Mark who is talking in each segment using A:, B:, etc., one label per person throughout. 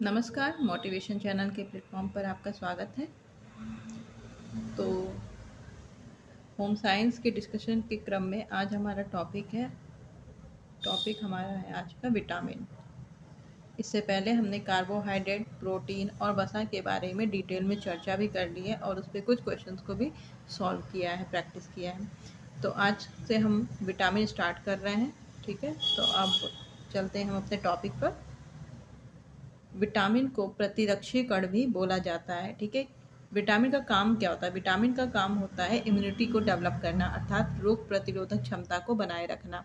A: नमस्कार, motivation channel के platform पर आपका स्वागत है। तो होम साइंस के डिस्कशन के क्रम में आज हमारा टॉपिक हमारा है आज का विटामिन। इससे पहले हमने कार्बोहाइड्रेट, प्रोटीन और वसा के बारे में डिटेल में चर्चा भी कर ली है और उस पर कुछ क्वेश्चंस को भी सॉल्व किया है, प्रैक्टिस किया है। तो आज से हम विटामिन स्टार्ट कर रहे हैं, ठीक है। तो अब चलते हैं हम अपने टॉपिक पर। विटामिन को प्रतिरक्षी कण भी बोला जाता है, ठीक है। विटामिन का काम क्या होता है? विटामिन का काम होता है इम्यूनिटी को डेवलप करना, अर्थात रोग प्रतिरोधक क्षमता को बनाए रखना,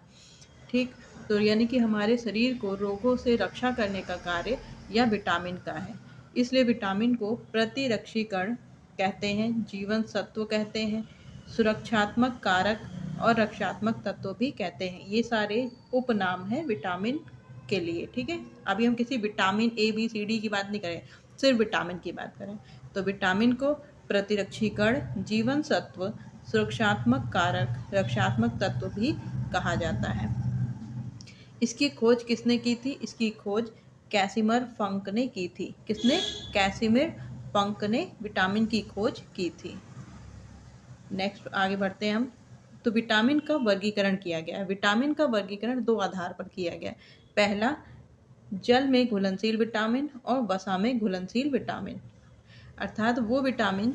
A: ठीक। तो यानी कि हमारे शरीर को रोगों से रक्षा करने का कार्य यह विटामिन का है। इसलिए विटामिन को प्रतिरक्षी कण कहते हैं, जीवन सत्व कहते हैं, सुरक्षात्मक कारक और रक्षात्मक तत्व भी कहते हैं। ये सारे उपनाम हैं विटामिन के लिए, ठीक है। अभी हम किसी vitamin A B C D की बात नहीं करें, सिर्फ विटामिन की बात करें। तो विटामिन को प्रतिरक्षी कण, जीवन सत्व, सुरक्षात्मक कारक, रक्षात्मक तत्व भी कहा जाता है। इसकी खोज किसने की थी? इसकी खोज कैसिमिर फंक ने की थी। किसने? कैसिमिर फंक ने विटामिन की खोज की थी। नेक्स्ट आगे बढ़ते हैं हम। तो विटामिन का वर्गीकरण किया गया है। विटामिन का वर्गीकरण दो आधार पर किया गया है। पहला, जल में घुलनशील विटामिन और वसा में घुलनशील विटामिन। अर्थात वो विटामिन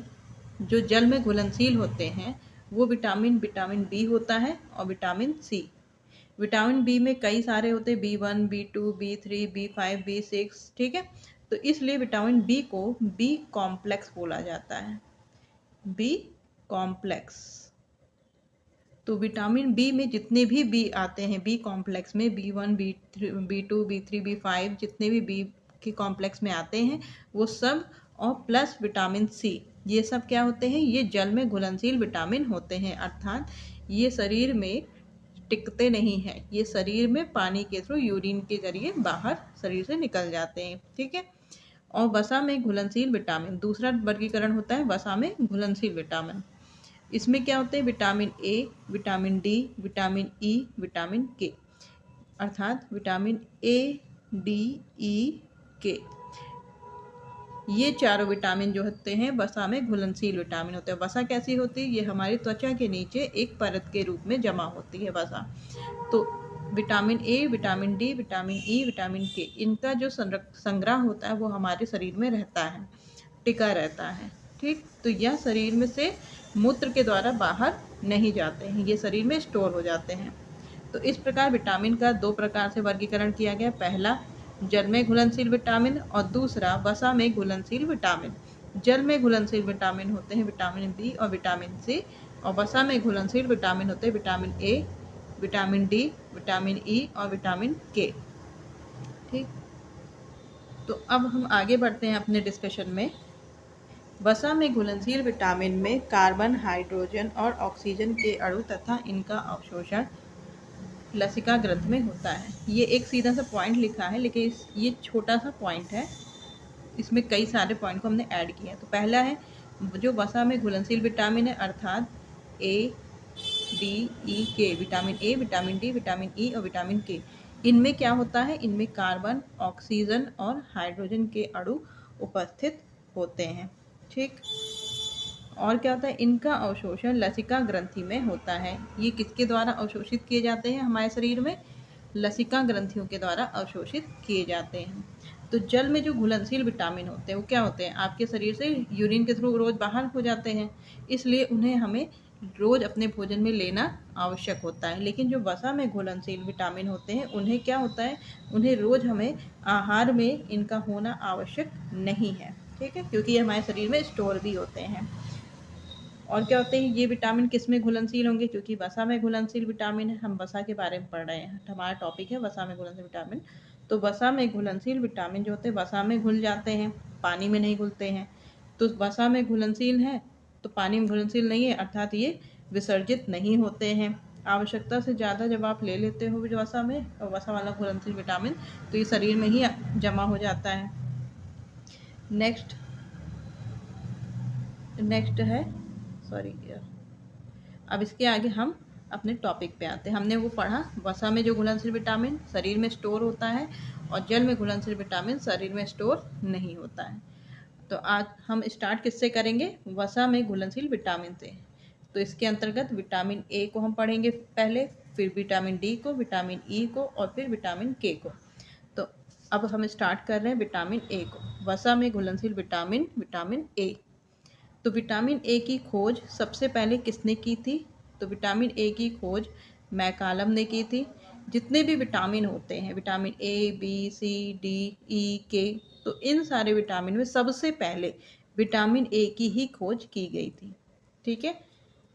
A: जो जल में घुलनशील होते हैं वो विटामिन बी होता है और विटामिन सी। विटामिन बी में कई सारे होते हैं, B1, B2, B3, B5, B6, ठीक है। तो इसलिए विटामिन बी को बी कॉम्प्लेक्स बोला जाता है, बी कॉम्प्लेक्स। तो विटामिन बी में जितने भी बी आते हैं बी कॉम्प्लेक्स में, B1, B2, B3, B5, जितने भी बी के कॉम्प्लेक्स में आते हैं वो सब, और प्लस विटामिन सी, ये सब क्या होते हैं? ये जल में घुलनशील विटामिन होते हैं। अर्थात ये शरीर में टिकते नहीं हैं, ये शरीर में पानी के थ्रू, यूरिन के जरिए बाहर शरीर से निकल जाते हैं, ठीक है। और वसा में घुलनशील विटामिन, दूसरा वर्गीकरण होता है वसा में घुलनशील विटामिन। इसमें क्या होते हैं? Vitamin A, vitamin D, vitamin E, vitamin के। अर्थात विटामिन ए, डी, ई, के, ये चारों विटामिन जो होते हैं वसा में घुलनशील विटामिन होते हैं। वसा कैसी होती है? ये हमारी त्वचा के नीचे एक परत के रूप में जमा होती है वसा। तो vitamin A, vitamin D, vitamin E, vitamin के, इनका जो संग्रह होता है वो हमारे शरीर में रहता है, टिका रहता है, ठीक। तो यह शरीर में से मूत्र के द्वारा बाहर नहीं जाते हैं, ये शरीर में स्टोर हो जाते हैं। तो इस प्रकार विटामिन का दो प्रकार से वर्गीकरण किया गया। पहला, जल में घुलनशील विटामिन, और दूसरा वसा में घुलनशील विटामिन। जल में घुलनशील विटामिन होते हैं विटामिन बी और विटामिन सी, और वसा में घुलनशील विटामिन होते हैं vitamin A, vitamin D, vitamin E और विटामिन के, ठीक। तो अब हम आगे बढ़ते हैं अपने डिस्कशन में। वसा में घुलनशील विटामिन में कार्बन, हाइड्रोजन और ऑक्सीजन के अणु तथा इनका अवशोषण लसिका ग्रंथि में होता है। ये एक सीधा सा पॉइंट लिखा है, लेकिन ये छोटा सा पॉइंट है, इसमें कई सारे पॉइंट को हमने ऐड किया है। तो पहला है जो वसा में घुलनशील विटामिन है, अर्थात ए, डी, ई, के, vitamin A, vitamin D, vitamin E और विटामिन के। इनमें क्या होता है? इनमें कार्बन, ऑक्सीजन और हाइड्रोजन के अणु उपस्थित होते हैं, ठीक। और क्या होता है? इनका अवशोषण लसिका ग्रंथि में होता है। ये किसके द्वारा अवशोषित किए जाते हैं? हमारे शरीर में लसिका ग्रंथियों के द्वारा अवशोषित किए जाते हैं। तो जल में जो घुलनशील विटामिन होते हैं वो क्या होते हैं? आपके शरीर से यूरिन के थ्रू रोज बाहर हो जाते हैं, इसलिए उन्हें हमें रोज अपने भोजन में लेना आवश्यक होता है। लेकिन जो वसा में घुलनशील विटामिन होते हैं उन्हें क्या होता है? उन्हें रोज हमें आहार में इनका होना आवश्यक नहीं है, ठीक है, क्योंकि ये हमारे शरीर में स्टोर भी होते हैं। और क्या होते हैं? ये विटामिन किस में घुलनशील होंगे? क्योंकि वसा में घुलनशील विटामिन है, हम वसा के बारे में पढ़ रहे हैं, हमारा टॉपिक है वसा में घुलनशील विटामिन। तो वसा में घुलनशील विटामिन जो होते हैं वसा में घुल जाते हैं, पानी में नहीं घुलते हैं। तो वसा में घुलनशील है तो पानी में घुलनशील नहीं है, अर्थात ये विसर्जित नहीं होते हैं। आवश्यकता से ज़्यादा जब आप ले लेते हो वसा में, और वसा वाला घुलनशील विटामिन, तो ये शरीर में ही जमा हो जाता है। नेक्स्ट है, सॉरी, अब इसके आगे हम अपने टॉपिक पे आते हैं। हमने वो पढ़ा वसा में जो घुलनशील विटामिन शरीर में स्टोर होता है और जल में घुलनशील विटामिन शरीर में स्टोर नहीं होता है। तो आज हम स्टार्ट किससे करेंगे? वसा में घुलनशील विटामिन से। तो इसके अंतर्गत विटामिन ए को हम पढ़ेंगे पहले, फिर विटामिन डी को, विटामिन ई को और फिर विटामिन के को। तो अब हम स्टार्ट कर रहे हैं विटामिन ए को। वसा में घुलनशील विटामिन, विटामिन ए। तो विटामिन ए की खोज सबसे पहले किसने की थी? तो विटामिन ए की खोज मैकालम ने की थी। जितने भी विटामिन होते हैं, vitamin A, B, C, D, E, K, तो इन सारे विटामिन में सबसे पहले विटामिन ए की ही खोज की गई थी। ठीक है,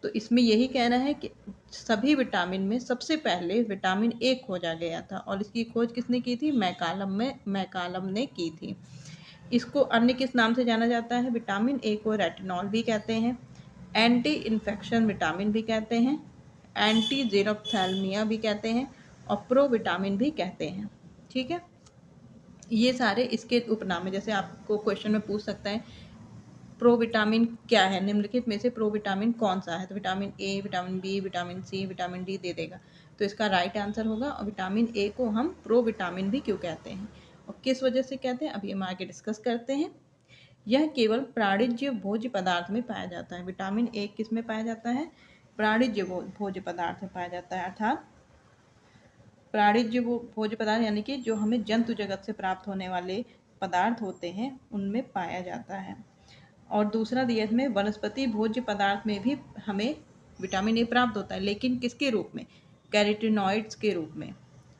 A: तो इसमें यही कहना है कि सभी विटामिन में सबसे पहले विटामिन ए खोजा गया था और इसकी खोज किसने की थी? मैकालम ने की थी। इसको अन्य किस नाम से जाना जाता है? विटामिन ए को रेटिनॉल भी कहते हैं, एंटी इन्फेक्शन विटामिन भी कहते हैं, एंटी जेरोप्थैल्मिया भी कहते हैं और प्रो विटामिन भी कहते हैं। ठीक है, ये सारे इसके उपनाम है। जैसे आपको क्वेश्चन में पूछ सकता है प्रो विटामिन क्या है, निम्नलिखित में से प्रो विटामिन कौन सा है? तो vitamin A, vitamin B, vitamin C, vitamin D दे देगा, तो इसका राइट आंसर होगा। और विटामिन ए को हम प्रो विटामिन भी क्यों कहते हैं और किस वजह से कहते हैं, अभी हम आगे डिस्कस करते हैं। यह केवल प्राणिज्य भोज्य पदार्थ में पाया जाता है। विटामिन ए किस में पाया जाता है? प्राणिज्य भोज्य पदार्थ में पाया जाता है। अर्थात प्राणिज्य भोज्य पदार्थ यानी कि जो हमें जंतु जगत से प्राप्त होने वाले पदार्थ होते हैं उनमें पाया जाता है। और दूसरा दिया इसमें वनस्पति भोज्य पदार्थ में भी हमें विटामिन ए प्राप्त होता है, लेकिन किसके रूप में? कैरोटीनॉइड्स के रूप में।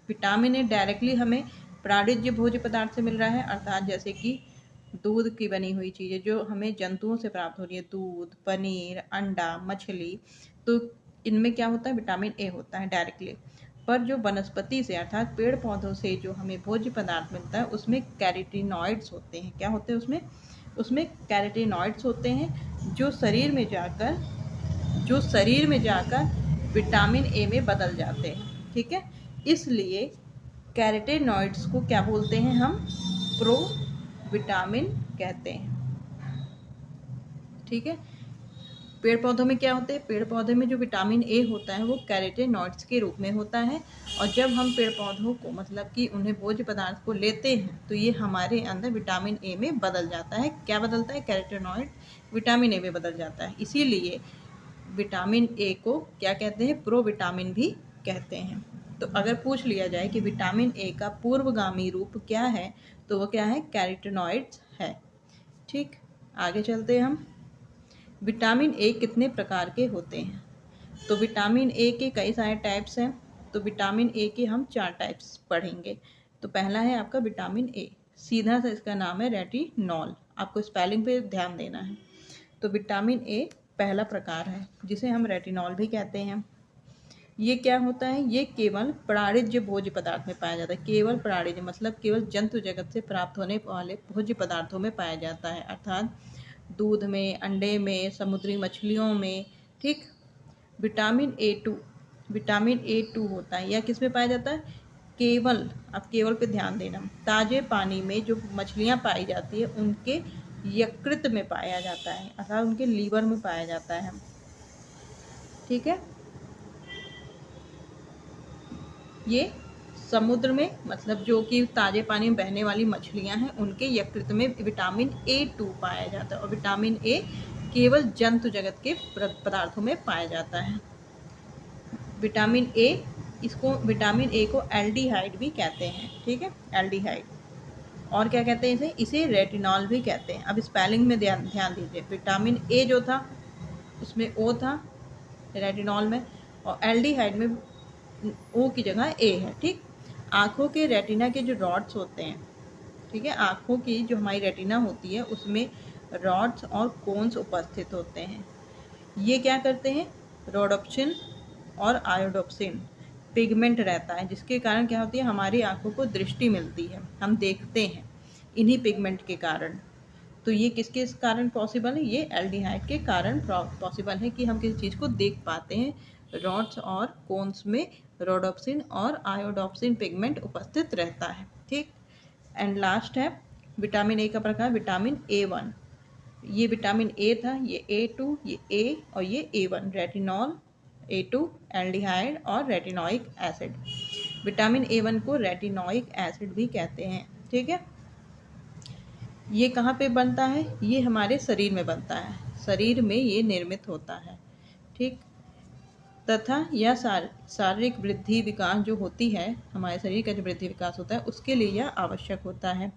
A: विटामिन ए डायरेक्टली हमें प्राणिज्य भोज्य पदार्थ से मिल रहा है, अर्थात जैसे कि दूध की बनी हुई चीज़ें जो हमें जंतुओं से प्राप्त हो रही है, दूध, पनीर, अंडा, मछली, तो इनमें क्या होता है? विटामिन ए होता है डायरेक्टली। पर जो वनस्पति से अर्थात पेड़ पौधों से जो हमें भोज्य पदार्थ मिलता है उसमें कैरोटीनॉइड्स होते हैं। क्या होते हैं उसमें कैरोटीनॉइड्स होते हैं जो शरीर में जाकर विटामिन ए में बदल जाते हैं। ठीक है, इसलिए कैरोटीनॉइड्स को क्या बोलते हैं हम? प्रो विटामिन कहते हैं। ठीक है, पेड़ पौधों में क्या होते हैं? पेड़ पौधे में जो विटामिन ए होता है वो कैरोटीनॉइड्स के रूप में होता है। और जब हम पेड़ पौधों को मतलब कि उन्हें भोज्य पदार्थ को लेते हैं तो ये हमारे अंदर विटामिन ए में बदल जाता है। क्या बदलता है? कैरोटीनॉइड विटामिन ए में बदल जाता है। इसीलिए विटामिन ए को क्या कहते हैं? प्रो विटामिन भी कहते हैं। तो अगर पूछ लिया जाए कि विटामिन ए का पूर्वगामी रूप क्या है तो वो क्या है? कैरोटीनॉइड्स है। ठीक, आगे चलते हैं हम। विटामिन ए कितने प्रकार के होते हैं? तो विटामिन ए के कई सारे टाइप्स हैं। तो विटामिन ए के हम 4 टाइप्स पढ़ेंगे। तो पहला है आपका विटामिन ए, सीधा सा इसका नाम है रेटिनॉल, आपको स्पेलिंग पे ध्यान देना है। तो विटामिन ए पहला प्रकार है जिसे हम रेटिनॉल भी कहते हैं। ये क्या होता है? ये केवल प्राणिज्य भोज्य पदार्थ में पाया जाता है। केवल प्राणिज्य मतलब केवल जंतु जगत से प्राप्त होने वाले भोज्य पदार्थों में पाया जाता है, अर्थात दूध में, अंडे में, समुद्री मछलियों में। ठीक, विटामिन ए टू होता है। यह किस में पाया जाता है? केवल, अब केवल पे ध्यान देना, ताजे पानी में जो मछलियाँ पाई जाती है उनके यकृत में पाया जाता है, अर्थात उनके लीवर में पाया जाता है। ठीक है, ये समुद्र में मतलब जो कि ताजे पानी में बहने वाली मछलियां हैं उनके यकृत में विटामिन A2 पाया जाता है। और विटामिन ए केवल जंतु जगत के पदार्थों में पाया जाता है। विटामिन ए को एल्डिहाइड भी कहते हैं। ठीक है, एल्डिहाइड। और क्या कहते हैं इसे रेटिनॉल भी कहते हैं। अब स्पेलिंग में ध्यान दीजिए। विटामिन ए जो था उसमें ओ था रेटिनॉल में, और एल्डिहाइड में ओ की जगह ए है। ठीक, आँखों के रेटिना के जो रॉड्स होते हैं, ठीक है, आँखों की जो हमारी रेटिना होती है उसमें रॉड्स और कोन्स उपस्थित होते हैं। ये क्या करते हैं? रोडोप्सिन और आयोडोप्सिन पिगमेंट रहता है, जिसके कारण क्या होती है? हमारी आँखों को दृष्टि मिलती है, हम देखते हैं इन्हीं पिगमेंट के कारण। तो ये किसके कारण पॉसिबल है? ये एल्डिहाइड के कारण पॉसिबल है कि हम किसी चीज़ को देख पाते हैं। रॉड्स और कोन्स में रोडोप्सिन और आयोडोप्सिन पिगमेंट उपस्थित रहता है। ठीक, एंड लास्ट है विटामिन ए का प्रकार विटामिन A1। ये विटामिन ए था, ये A2, ये ए और ये A1, रेटिनॉल, A2, एल्डिहाइड और रेटिनोइक एसिड। विटामिन A1 को रेटिनोइक एसिड भी कहते हैं। ठीक है, ये कहाँ पे बनता है? ये हमारे शरीर में बनता है, शरीर में ये निर्मित होता है। ठीक, तथा यह शारीरिक वृद्धि विकास जो होती है, हमारे शरीर का जो वृद्धि विकास होता है उसके लिए यह आवश्यक होता है।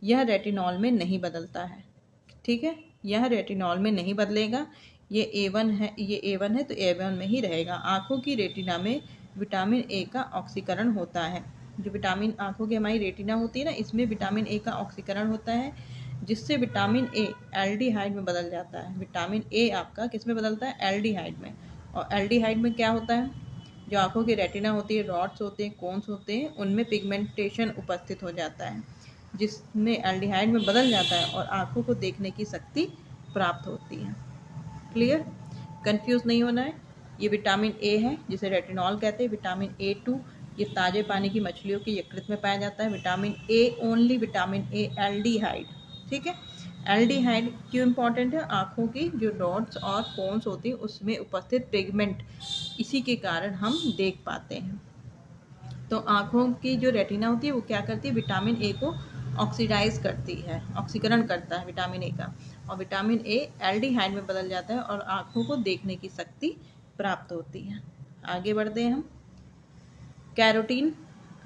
A: यह रेटिनॉल में नहीं बदलता है। ठीक है, यह रेटिनॉल में नहीं बदलेगा। ये A1 है, ये A1 है तो A1 में ही रहेगा। आँखों की रेटिना में विटामिन A का ऑक्सीकरण होता है। जो विटामिन आँखों की हमारी रेटिना होती है ना, इसमें विटामिन A का ऑक्सीकरण होता है, जिससे विटामिन A एल्डिहाइड में बदल जाता है। विटामिन A आपका किस में बदलता है? एल्डिहाइड में। और एल्डिहाइड में क्या होता है? जो आँखों की रेटिना होती है, रॉड्स होते हैं, कोन्स होते हैं, उनमें पिगमेंटेशन उपस्थित हो जाता है, जिसमें एल्डिहाइड में बदल जाता है और आँखों को देखने की शक्ति प्राप्त होती है। क्लियर? कंफ्यूज नहीं होना है। ये विटामिन A है जिसे रेटिनॉल कहते हैं। विटामिन A2 ये ताजे पानी की मछलियों के यकृत में पाया जाता है। Vitamin A only vitamin A aldehyde. ठीक है, एल्डिहाइड क्यों इंपॉर्टेंट है? आँखों की जो डॉट्स और कोन्स होती है उसमें उपस्थित पिगमेंट, इसी के कारण हम देख पाते हैं। तो आँखों की जो रेटिना होती है वो क्या करती है? विटामिन A को ऑक्सीडाइज करती है, ऑक्सीकरण करता है विटामिन A का, और विटामिन A एल्डिहाइड में बदल जाता है और आँखों को देखने की शक्ति प्राप्त होती है। आगे बढ़ते हैं हम। कैरोटीन,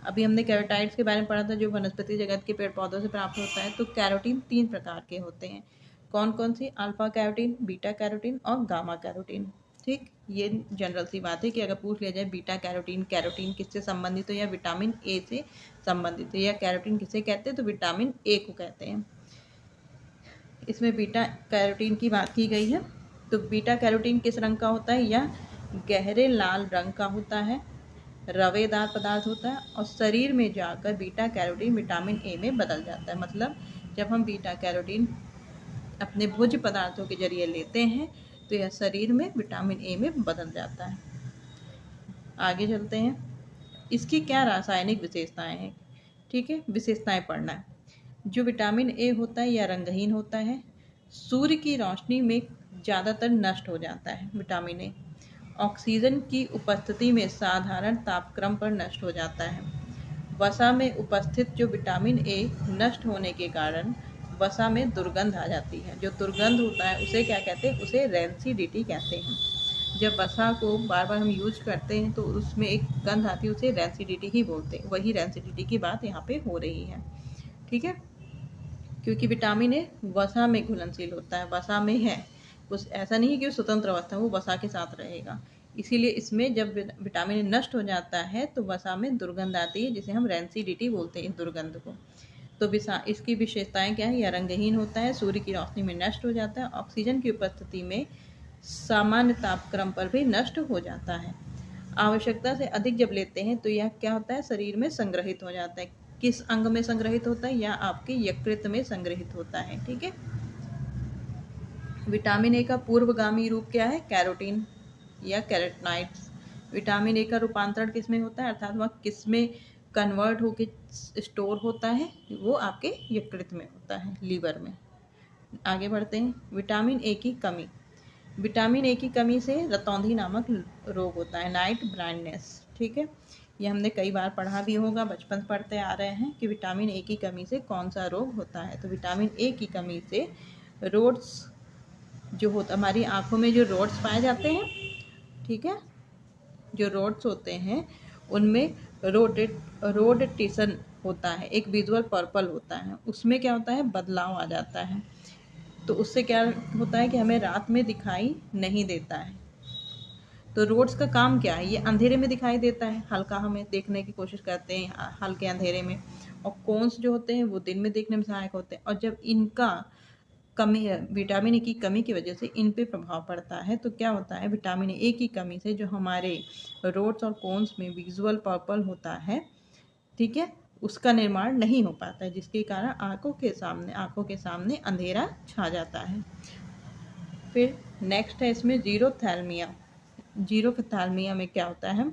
A: अभी हमने कैरोटाइड्स के बारे में पढ़ा था, जो वनस्पति जगत के पेड़ पौधों से प्राप्त होता है। तो कैरोटीन 3 प्रकार के होते हैं। कौन कौन सी? अल्फा कैरोटीन, बीटा कैरोटीन और गामा कैरोटीन। ठीक, ये जनरल सी बात है कि अगर पूछ लिया जाए बीटा कैरोटीन, कैरोटीन किससे संबंधित है, या विटामिन A से संबंधित है, या कैरोटीन किसे कहते हैं, तो विटामिन A को कहते हैं। इसमें बीटा कैरोटीन की बात की गई है। तो बीटा कैरोटीन किस रंग का होता है? यह गहरे लाल रंग का होता है, रवेदार पदार्थ होता है, और शरीर में जाकर बीटा कैरोटीन विटामिन A में बदल जाता है। मतलब जब हम बीटा कैरोटीन अपने भोज्य पदार्थों के जरिए लेते हैं तो यह शरीर में विटामिन A में बदल जाता है। आगे चलते हैं, इसकी क्या रासायनिक विशेषताएं हैं? ठीक है, विशेषताएं पढ़ना है। जो विटामिन A होता है यह रंगहीन होता है, सूर्य की रोशनी में ज़्यादातर नष्ट हो जाता है। विटामिन A ऑक्सीजन की उपस्थिति में साधारण तापक्रम पर नष्ट हो जाता है। वसा में उपस्थित जो विटामिन A नष्ट होने के कारण वसा में दुर्गंध आ जाती है। जो दुर्गंध होता है उसे क्या कहते हैं? उसे रैंसिडिटी कहते हैं। जब वसा को बार बार हम यूज करते हैं तो उसमें एक गंध आती है, उसे रैंसिडिटी ही बोलते हैं। वही रैंसिडिटी की बात यहाँ पे हो रही है। ठीक है, क्योंकि विटामिन A वसा में घुलनशील होता है, वसा में है, उस ऐसा नहीं कि वो स्वतंत्र अवस्था, वो वसा के साथ रहेगा। इसीलिए इसमें जब विटामिन A नष्ट हो जाता है तो वसा में दुर्गंध आती है, जिसे हम रैंसिडिटी बोलते हैं इस दुर्गंध को। तो इसकी विशेषताएं क्या है? यह रंगहीन होता है, सूर्य की रोशनी में नष्ट हो जाता है, ऑक्सीजन की उपस्थिति में सामान्य तापक्रम पर भी नष्ट हो जाता है। आवश्यकता से अधिक जब लेते हैं तो यह क्या होता है? शरीर में संग्रहित हो जाता है। किस अंग में संग्रहित होता है? या आपके यकृत में संग्रहित होता है। ठीक है, विटामिन A का पूर्वगामी रूप क्या है? कैरोटीन या कैरोटिनॉइड्स। विटामिन A का रूपांतरण किस में होता है? अर्थात वह किस में कन्वर्ट होकर स्टोर होता है? वो आपके यकृत में होता है, लीवर में। आगे बढ़ते हैं, विटामिन A की कमी। विटामिन A की कमी से रतौंधी नामक रोग होता है, नाइट ब्लाइंडनेस। ठीक है, ये हमने कई बार पढ़ा भी होगा, बचपन पढ़ते आ रहे हैं कि विटामिन A की कमी से कौन सा रोग होता है। तो विटामिन A की कमी से रोड्स जो होता, हमारी आँखों में जो रोड्स पाए जाते हैं, ठीक है, जो रोड्स होते हैं उनमें रोडेटिसन होता है, एक विजुअल पर्पल होता है, उसमें क्या होता है? बदलाव आ जाता है। तो उससे क्या होता है कि हमें रात में दिखाई नहीं देता है। तो रोड्स का काम क्या है? ये अंधेरे में दिखाई देता है, हल्का हमें देखने की कोशिश करते हैं हल्के अंधेरे में, और कोन्स जो होते हैं वो दिन में देखने में सहायक होते हैं। और जब इनका कमी, विटामिन A की कमी की वजह से इन पे प्रभाव पड़ता है तो क्या होता है? विटामिन A की कमी से जो हमारे रोड्स और कोन्स में विजुअल पर्पल होता है, ठीक है, उसका निर्माण नहीं हो पाता है, जिसके कारण आँखों के सामने अंधेरा छा जाता है। फिर नेक्स्ट है इसमें जीरोथैल्मिया। जीरोथैल्मिया में क्या होता है?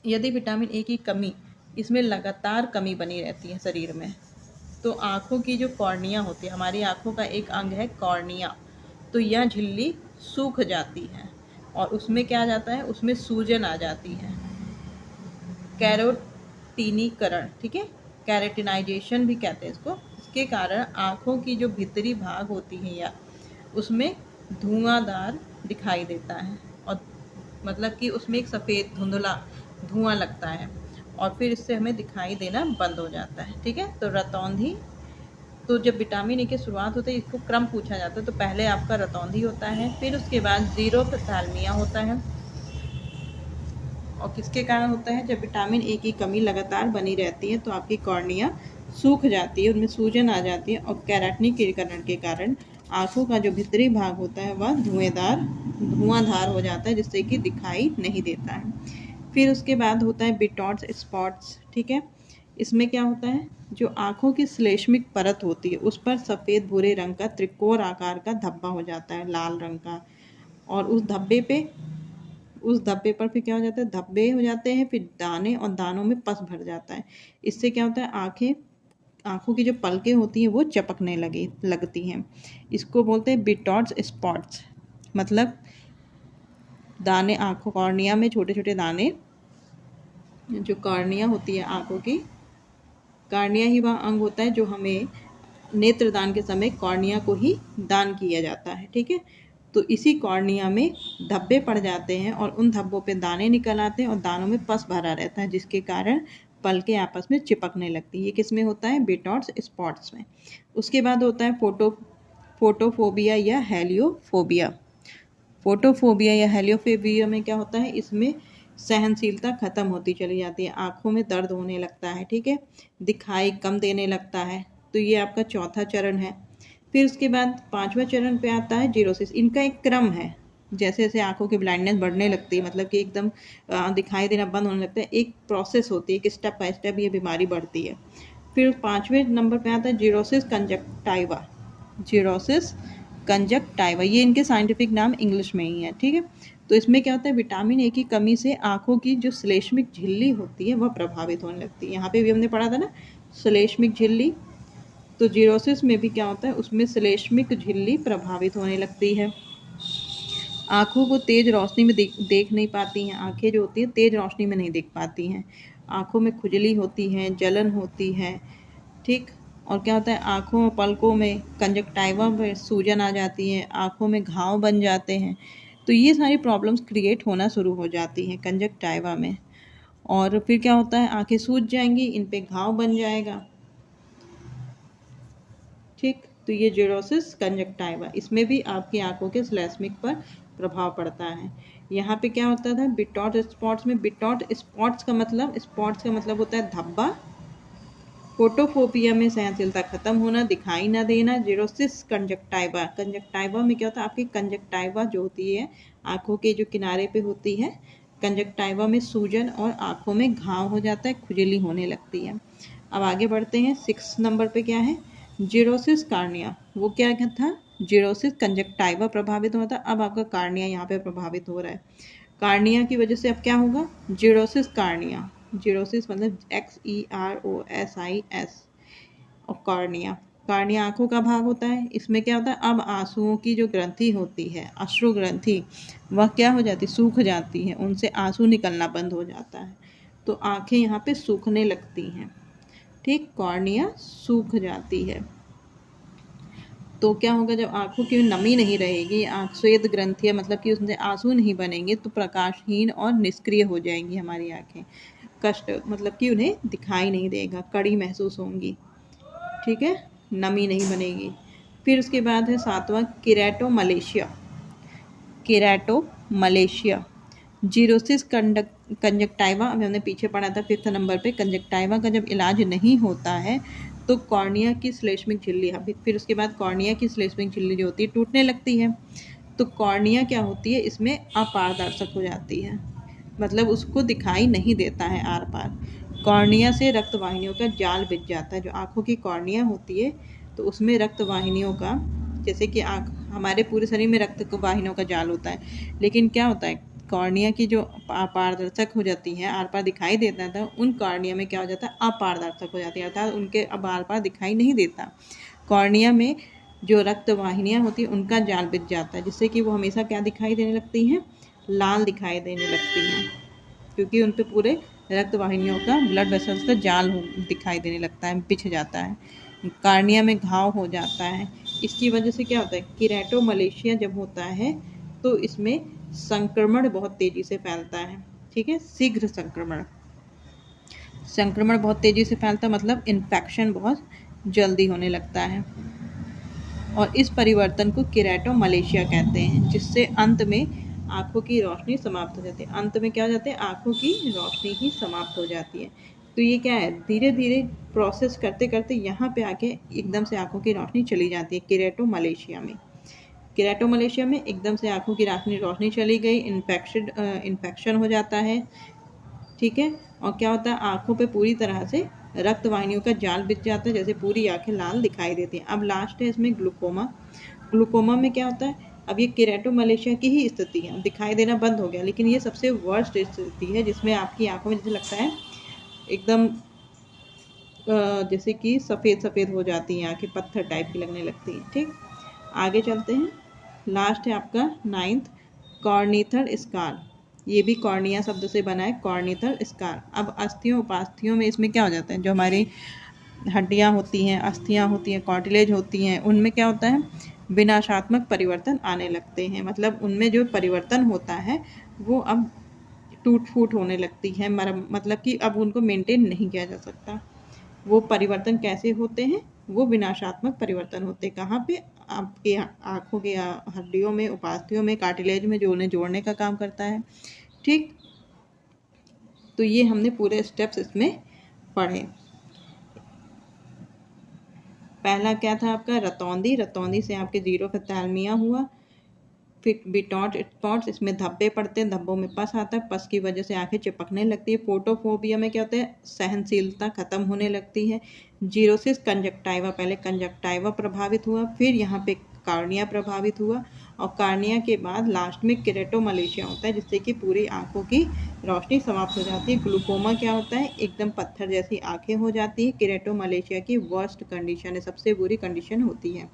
A: यदि विटामिन A की कमी, इसमें लगातार कमी बनी रहती है शरीर में, तो आँखों की जो कॉर्निया होती है, हमारी आँखों का एक अंग है कॉर्निया, तो यह झिल्ली सूख जाती है और उसमें क्या आ जाता है? उसमें सूजन आ जाती है। कैरोटीनीकरण, ठीक है, कैरेटिनाइजेशन भी कहते हैं इसको। इसके कारण आँखों की जो भीतरी भाग होती है या उसमें धुआंधार दिखाई देता है, और मतलब कि उसमें एक सफ़ेद धुंधला धुआं लगता है, और फिर इससे हमें दिखाई देना बंद हो जाता है, ठीक है। तो रतौंधी, तो जब विटामिन ए की शुरुआत होती है, इसको क्रम पूछा जाता है, तो पहले आपका रतौंधी होता है, फिर उसके बाद ज़ीरोफ्थैल्मिया होता है। और किसके कारण होता है? जब विटामिन ए की कमी लगातार बनी रहती है तो आपकी कॉर्निया सूख जाती है, उनमें सूजन आ जाती है, और कैरेटिनीकरण के कारण आँखों का जो भीतरी भाग होता है वह धुआंधार हो जाता है, जिससे कि दिखाई नहीं देता है। फिर उसके बाद होता है बिटॉट्स स्पॉट्स, ठीक है। इसमें क्या होता है? जो आँखों की श्लेष्मिक परत होती है उस पर सफ़ेद भूरे रंग का त्रिकोण आकार का धब्बा हो जाता है, लाल रंग का, और उस धब्बे पर फिर क्या हो जाता है? धब्बे हो जाते हैं, फिर दाने, और दानों में पस भर जाता है। इससे क्या होता है? आँखों की जो पलकें होती हैं वो चपकने लगती हैं। इसको बोलते हैं बिटॉट्स स्पॉट्स, मतलब दाने, आँखों कॉर्निया में छोटे छोटे दाने, जो कॉर्निया होती है आँखों की, कॉर्निया ही वह अंग होता है जो हमें नेत्रदान के समय कॉर्निया को ही दान किया जाता है, ठीक है। तो इसी कॉर्निया में धब्बे पड़ जाते हैं, और उन धब्बों पे दाने निकल आते हैं, और दानों में पस भरा रहता है, जिसके कारण पलकें आपस में चिपकने लगती है। ये किस में होता है? बिटॉट्स स्पॉट्स में। उसके बाद होता है फोटोफोबिया या हेलियोफोबिया। फोटोफोबिया या हेलियोफोबिया में क्या होता है? इसमें सहनशीलता खत्म होती चली जाती है, आँखों में दर्द होने लगता है, ठीक है, दिखाई कम देने लगता है। तो ये आपका चौथा चरण है। फिर उसके बाद पांचवा चरण पे आता है जीरोसिस। इनका एक क्रम है, जैसे जैसे आंखों की ब्लाइंडनेस बढ़ने लगती है, मतलब कि एकदम दिखाई देना बंद होने लगता है, एक प्रोसेस होती है, एक स्टेप बाय स्टेप ये बीमारी बढ़ती है। फिर पाँचवें नंबर पे आता है जीरोसिस कंजक्टाइवा। जीरोसिस कंजक्टाइवा, ये इनके साइंटिफिक नाम इंग्लिश में ही है, ठीक है। तो इसमें क्या होता है? विटामिन ए की कमी से आंखों की जो श्लेष्मिक झिल्ली होती है वह प्रभावित होने लगती है। यहाँ पे भी हमने पढ़ा था ना, श्लेष्मिक झिल्ली। तो जीरोसिस में भी क्या होता है? उसमें श्लेष्मिक झिल्ली प्रभावित होने लगती है। आँखों को तेज रोशनी में देख नहीं पाती हैं, आँखें जो होती हैं तेज रोशनी में नहीं देख पाती हैं, आँखों में खुजली होती है, जलन होती है, ठीक। और क्या होता है? आँखों और पलकों में कंजक्टाइवा में सूजन आ जाती है, आँखों में घाव बन जाते हैं। तो ये सारी प्रॉब्लम्स क्रिएट होना शुरू हो जाती हैं कंजक्टाइवा में। और फिर क्या होता है? आँखें सूज जाएंगी, इन पे घाव बन जाएगा, ठीक। तो ये जीरोसिस कंजक्टाइवा, इसमें भी आपकी आंखों के श्लेष्मिक पर प्रभाव पड़ता है। यहाँ पे क्या होता था? बिटॉट स्पॉट्स में, बिटॉट स्पॉट्स का मतलब होता है धब्बा। फोटोफोबिया में सहनशीलता खत्म होना, दिखाई ना देना। जीरोसिस कंजक्टाइवा में क्या होता है? आपकी कंजक्टाइवा जो होती है आंखों के जो किनारे पे होती है, कंजक्टाइवा में सूजन और आंखों में घाव हो जाता है, खुजली होने लगती है। अब आगे बढ़ते हैं, 6 नंबर पे क्या है? Xerosis cornea. वो क्या था? जीरोसिस कंजक्टाइवा प्रभावित होता, अब आपका कार्निया यहाँ पे प्रभावित हो रहा है। कार्निया की वजह से अब क्या होगा? Xerosis cornea. जीरोसिस मतलब XEROSIS, और कार्निया आंखों का भाग होता है। इसमें क्या होता है? अब आंसुओं की जो ग्रंथि होती है, अश्रु ग्रंथि, वह क्या हो जाती? सूख जाती है, उनसे आंसू निकलना बंद हो जाता है, तो आंखें यहाँ पे सूखने लगती हैं, ठीक। कॉर्निया सूख जाती है। तो क्या होगा? जब आंखों की नमी नहीं रहेगी, आँख श्वेत ग्रंथियाँ, मतलब कि उसमें आंसू नहीं बनेंगे, तो प्रकाशहीन और निष्क्रिय हो जाएंगी हमारी आँखें। कष्ट, मतलब कि उन्हें दिखाई नहीं देगा, कड़ी महसूस होंगी, ठीक है, नमी नहीं बनेगी। फिर उसके बाद है 7वां केराटोमलेशिया। जीरोसिस कंजक्टाइवा, अभी हमने पीछे पढ़ा था 5th नंबर पे। कंजक्टाइवा का जब इलाज नहीं होता है तो कॉर्निया की श्लेष्मिक झिल्ली, फिर उसके बाद कॉर्निया की श्लेष्मिक झिल्ली जो होती है टूटने लगती है। तो कॉर्निया क्या होती है? इसमें अपारदर्शक हो जाती है, मतलब उसको दिखाई नहीं देता है आर पार। कॉर्निया से रक्त वाहिनियों का जाल बिछ जाता है। जो आँखों की कॉर्निया होती है तो उसमें रक्त वाहिनियों का, जैसे कि हमारे पूरे शरीर में रक्त वाहिनियों का जाल होता है, लेकिन क्या होता है? कॉर्निया की जो अपारदर्शक हो जाती है, आर पार दिखाई देता था, उन कॉर्निया में क्या हो जाता है? अपारदर्शक हो जाती है, अर्थात उनके अब आर पार दिखाई नहीं देता। कॉर्निया में जो रक्त वाहिनियाँ होती हैं उनका जाल बिछ जाता है, जिससे कि वो हमेशा क्या दिखाई देने लगती हैं? लाल दिखाई देने लगती हैं, क्योंकि उन पे पूरे रक्त वाहिनियों का, ब्लड वेसल्स का जाल दिखाई देने लगता है, बिछ जाता है। कार्निया में घाव हो जाता है। इसकी वजह से क्या होता है, कीरेटोमलेशिया जब होता है तो इसमें संक्रमण बहुत तेजी से फैलता है। ठीक है, शीघ्र संक्रमण बहुत तेजी से फैलता है, मतलब इन्फेक्शन बहुत जल्दी होने लगता है। और इस परिवर्तन को कीरेटोमलेशिया कहते हैं, जिससे अंत में आंखों की रोशनी समाप्त हो जाती है। अंत में क्या हो जाता है, आंखों की रोशनी ही समाप्त हो जाती है। तो ये क्या है, धीरे धीरे प्रोसेस करते करते यहाँ पे आके एकदम से आंखों की रोशनी चली जाती है। कीरेटोमलेशिया में एकदम से आंखों की रोशनी चली गई, इन्फेक्शन हो जाता है। ठीक है, और क्या होता है, आंखों पे पूरी तरह से रक्त वाहिनियों का जाल बिछ जाता है, जैसे पूरी आंखें लाल दिखाई देती हैं। अब लास्ट है इसमें ग्लूकोमा में क्या होता है, अब ये कीरेटोमलेशिया की ही स्थिति है, दिखाई देना बंद हो गया, लेकिन ये सबसे वर्स्ट स्थिति है, जिसमें आपकी आंखों में जैसे लगता है एकदम जैसे कि सफ़ेद सफ़ेद हो जाती हैं आंखें, पत्थर टाइप की लगने लगती हैं। ठीक, आगे चलते हैं। लास्ट है आपका 9th, कॉर्निथल स्कार। ये भी कॉर्निया शब्द से बना है, कॉर्निथल स्कार। अब अस्थियों उपास्थियों में इसमें क्या हो जाता है, जो हमारी हड्डियाँ होती हैं, अस्थियाँ होती हैं, कार्टिलेज होती हैं, उनमें क्या होता है, विनाशात्मक परिवर्तन आने लगते हैं। मतलब उनमें जो परिवर्तन होता है वो अब टूट फूट होने लगती है, मतलब कि अब उनको मेंटेन नहीं किया जा सकता। वो परिवर्तन कैसे होते हैं, वो विनाशात्मक परिवर्तन होते हैं। कहाँ पे, आपके आँखों के हड्डियों में, उपास्थियों में, कार्टिलेज में, जो उन्हें जोड़ने का काम करता है। ठीक, तो ये हमने पूरे स्टेप्स इसमें पढ़े। पहला क्या था आपका, रतौंदी से आपके जीरोफ्थैल्मिया हुआ। फिर बिटॉट स्पॉट्स, इसमें धब्बे पड़ते हैं, धब्बों में पस आता है, पस की वजह से आंखें चिपकने लगती है। फोटोफोबिया में क्या होता है, सहनशीलता खत्म होने लगती है। जीरोसिस कंजक्टाइवा, पहले कंजक्टाइवा प्रभावित हुआ, फिर यहाँ पे कार्निया प्रभावित हुआ, और कार्निया के बाद लास्ट में कीरेटोमलेशिया होता है, जिससे कि पूरी आंखों की रोशनी समाप्त हो जाती है। ग्लूकोमा क्या होता है, एकदम पत्थर जैसी आंखें हो जाती है। कीरेटोमलेशिया की वर्स्ट कंडीशन है, सबसे बुरी कंडीशन होती है।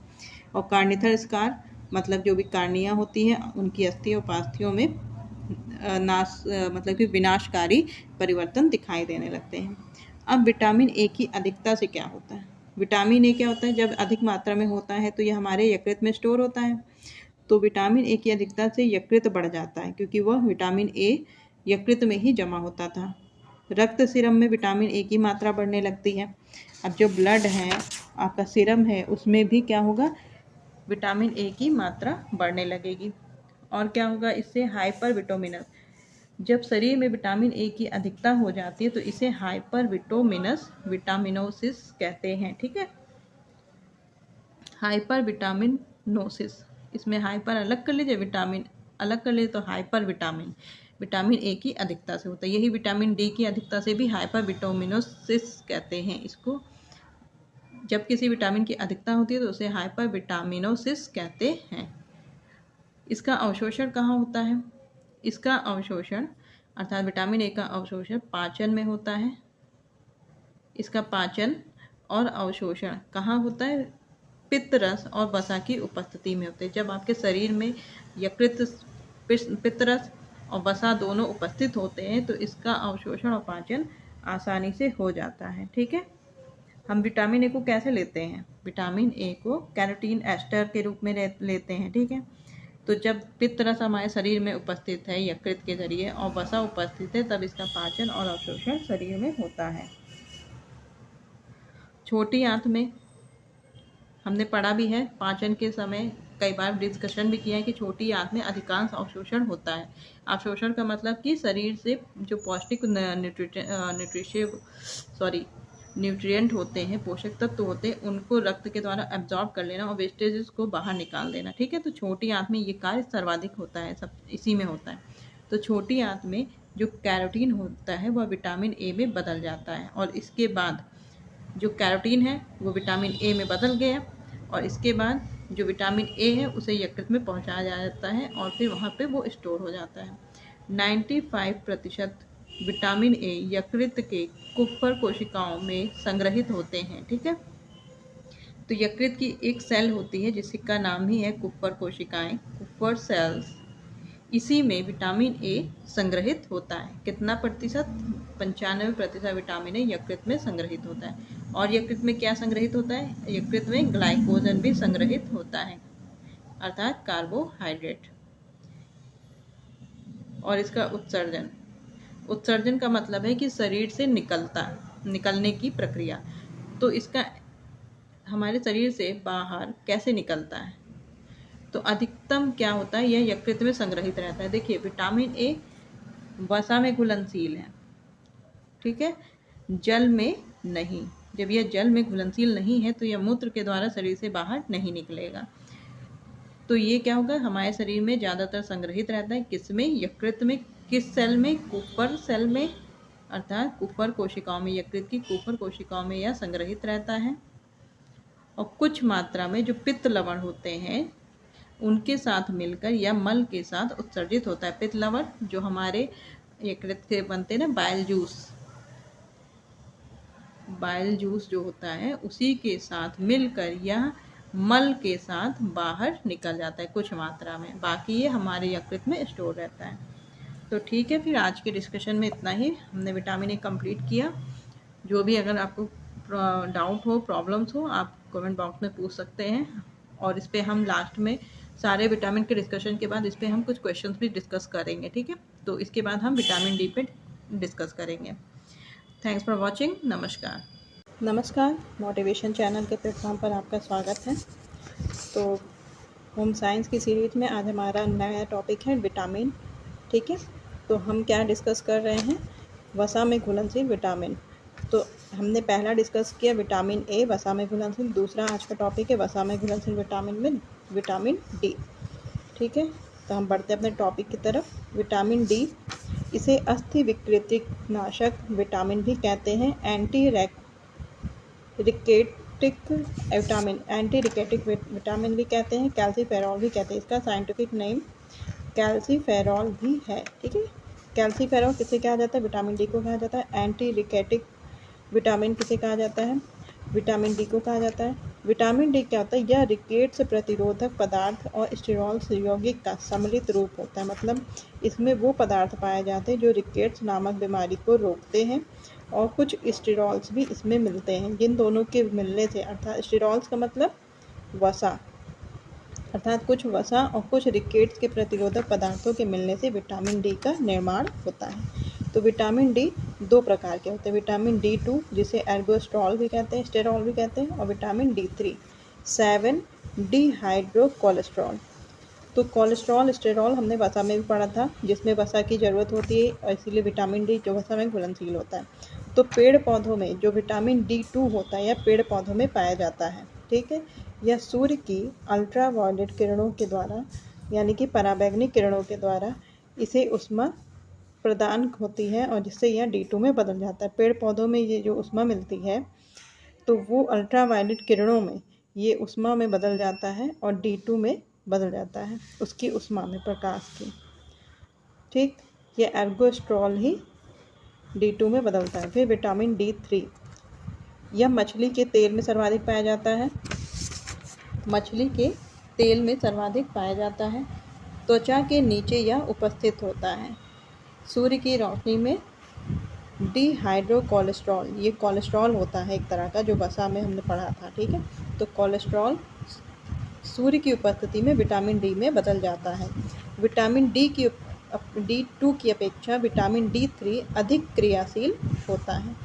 A: और कार्निथल स्कार, मतलब जो भी कार्निया होती है उनकी अस्थियों उपास्थियों में मतलब कि विनाशकारी परिवर्तन दिखाई देने लगते हैं। अब विटामिन ए की अधिकता से क्या होता है, विटामिन ए क्या होता है, जब अधिक मात्रा में होता है तो ये हमारे यकृत में स्टोर होता है। तो विटामिन ए की अधिकता से यकृत बढ़ जाता है, क्योंकि वह विटामिन ए यकृत में ही जमा होता था। रक्त सीरम में विटामिन ए की मात्रा बढ़ने लगती है। अब जो ब्लड है आपका, सीरम है, उसमें भी क्या होगा, विटामिन ए की मात्रा बढ़ने लगेगी। और क्या होगा इससे, हाइपर विटामिनस, जब शरीर में विटामिन ए की अधिकता हो जाती है तो इसे हाइपर विटामिनोसिस कहते हैं। ठीक है, हाइपर विटामिनोसिस, इसमें हाइपर अलग कर लीजिए, विटामिन अलग कर लीजिए, तो हाइपर विटामिन ए की अधिकता से होता है। यही विटामिन डी की अधिकता से भी हाइपर विटामिनोसिस कहते हैं इसको। जब किसी विटामिन की अधिकता होती है तो उसे हाइपर विटामिनोसिस कहते हैं। इसका अवशोषण कहाँ होता है, इसका अवशोषण अर्थात विटामिन ए का अवशोषण पाचन में होता है। इसका पाचन और अवशोषण कहाँ होता है, पित्त रस और वसा की उपस्थिति में होते हैं। जब आपके शरीर में यकृत, पित्त रस और वसा दोनों उपस्थित होते हैं तो इसका अवशोषण और पाचन आसानी से हो जाता है। ठीक है, हम विटामिन ए को कैसे लेते हैं, विटामिन ए को कैरोटीन एस्टर के रूप में लेते हैं। ठीक है, तो जब पित्त रस हमारे शरीर में उपस्थित है यकृत के जरिए और वसा उपस्थित है, तब इसका पाचन और अवशोषण शरीर में होता है। छोटी आंत में हमने पढ़ा भी है, पाचन के समय कई बार डिस्कशन भी किया है कि छोटी आंत में अधिकांश अवशोषण होता है। अवशोषण का मतलब कि शरीर से जो पौष्टिक न्यूट्रिएंट होते हैं, पोषक तत्व होते हैं, उनको रक्त के द्वारा एब्जॉर्ब कर लेना और वेस्टेजेस को बाहर निकाल देना। ठीक है, तो छोटी आंत में ये कार्य सर्वाधिक होता है, सब इसी में होता है। तो छोटी आंत में जो कैरोटीन होता है वह विटामिन ए में बदल जाता है, और इसके बाद जो कैरोटीन है वो विटामिन ए में बदल गया, और इसके बाद जो विटामिन ए है उसे यकृत में पहुंचाया जाता है और फिर वहाँ पे वो स्टोर हो जाता है। 95% विटामिन ए यकृत के कुप्फर कोशिकाओं में संग्रहित होते हैं। ठीक है, तो यकृत की एक सेल होती है जिसका नाम ही है कुप्फर कोशिकाएं, कुप्फर सेल्स। इसी में विटामिन ए संग्रहित होता है। कितना प्रतिशत? 95% विटामिन ए यकृत में संग्रहित होता है। और यकृत में क्या संग्रहित होता है? यकृत में ग्लाइकोजन भी संग्रहित होता है, अर्थात कार्बोहाइड्रेट। और इसका उत्सर्जन का मतलब है कि शरीर से निकलने की प्रक्रिया। तो इसका हमारे शरीर से बाहर कैसे निकलता है? तो अधिकतम क्या होता है, यह यकृत में संग्रहित रहता है। देखिए, विटामिन ए वसा में घुलनशील है, ठीक है, जल में नहीं। जब यह जल में घुलनशील नहीं है तो यह मूत्र के द्वारा शरीर से बाहर नहीं निकलेगा। तो ये क्या होगा, हमारे शरीर में ज़्यादातर संग्रहित रहता है। किसमें? यकृत में। किस सेल में? कुपर सेल में, अर्थात कुपर कोशिकाओं में, यकृत की कुपर कोशिकाओं में यह संग्रहित रहता है। और कुछ मात्रा में जो पित्त लवण होते हैं उनके साथ मिलकर या मल के साथ उत्सर्जित होता है। पित्त लवण जो हमारे यकृत के बनते हैं ना, बाइल जूस जो होता है, उसी के साथ मिलकर यह मल के साथ बाहर निकल जाता है कुछ मात्रा में। बाकी ये हमारे यकृत में स्टोर रहता है। तो ठीक है, फिर आज के डिस्कशन में इतना ही। हमने विटामिन ए कंप्लीट किया। जो भी अगर आपको डाउट हो, प्रॉब्लम्स हो, आप कमेंट बॉक्स में पूछ सकते हैं। और इस पर हम लास्ट में सारे विटामिन के डिस्कशन के बाद इस पर हम कुछ क्वेश्चंस भी डिस्कस करेंगे, ठीक है। तो इसके बाद हम विटामिन डी पे डिस्कस करेंगे। Thanks for watching. नमस्कार, मोटिवेशन चैनल के प्लेटफॉर्म पर आपका स्वागत है। तो होम साइंस की सीरीज में आज हमारा नया टॉपिक है विटामिन, ठीक है। तो हम क्या डिस्कस कर रहे हैं? वसा में घुलनशील विटामिन। तो हमने पहला डिस्कस किया विटामिन ए, वसा में घुलनशील। दूसरा आज का टॉपिक है वसा में घुलनशील विटामिन में विटामिन डी, ठीक है। तो हम बढ़ते अपने टॉपिक की तरफ। विटामिन डी, इसे अस्थि विकृति नाशक विटामिन भी कहते हैं। एंटी रिकेटिक विटामिन भी कहते हैं। कैल्सीफेरॉल भी कहते हैं। इसका साइंटिफिक नेम कैल्सीफेरॉल भी है, ठीक है। कैल्सीफेरॉल किसे कहा जाता है? विटामिन डी को कहा जाता है। एंटी रिकेटिक विटामिन किसे कहा जाता है? विटामिन डी को कहा जाता है। विटामिन डी क्या होता है? यह रिकेट्स प्रतिरोधक पदार्थ और स्टेरॉल्स यौगिक का सम्मिलित रूप होता है। मतलब इसमें वो पदार्थ पाए जाते हैं जो रिकेट्स नामक बीमारी को रोकते हैं, और कुछ स्टेरॉल्स भी इसमें मिलते हैं। जिन दोनों के मिलने से, अर्थात स्टेरॉल्स का मतलब वसा, अर्थात कुछ वसा और कुछ रिकेट्स के प्रतिरोधक पदार्थों के मिलने से विटामिन डी का निर्माण होता है। तो विटामिन डी दो प्रकार के होते हैं। विटामिन D2 जिसे एर्गोस्ट्रॉल भी कहते हैं, स्टेरॉल भी कहते हैं, और विटामिन D3 7 डिहाइड्रोकोलेस्ट्रॉल। तो कोलेस्ट्रॉल, स्टेरॉल हमने वसा में भी पढ़ा था, जिसमें वसा की ज़रूरत होती है, और इसीलिए विटामिन डी जो वसा में घुलनशील होता है। तो पेड़ पौधों में जो विटामिन D2 होता है, यह पेड़ पौधों में पाया जाता है, ठीक है। यह सूर्य की अल्ट्रावायलेट किरणों के द्वारा, यानी कि पराबैंगनी किरणों के द्वारा इसे ऊष्मा प्रदान होती है, और जिससे यह D2 में बदल जाता है। पेड़ पौधों में ये जो ऊष्मा मिलती है, तो वो अल्ट्रावायलेट किरणों में ये ऊष्मा में बदल जाता है और D2 में बदल जाता है, उसकी ऊष्मा में, प्रकाश की, ठीक। ये एर्गोस्ट्रॉल ही D2 में बदलता है। फिर विटामिन D3, यह मछली के तेल में सर्वाधिक पाया जाता है। मछली के तेल में सर्वाधिक पाया जाता है। त्वचा के नीचे यह उपस्थित होता है। सूर्य की रोशनी में डिहाइड्रोकोलेस्ट्रॉल, ये कोलेस्ट्रॉल होता है एक तरह का, जो वसा में हमने पढ़ा था, ठीक है। तो कोलेस्ट्रॉल सूर्य की उपस्थिति में विटामिन डी में बदल जाता है। विटामिन D2 की अपेक्षा विटामिन D3 अधिक क्रियाशील होता है।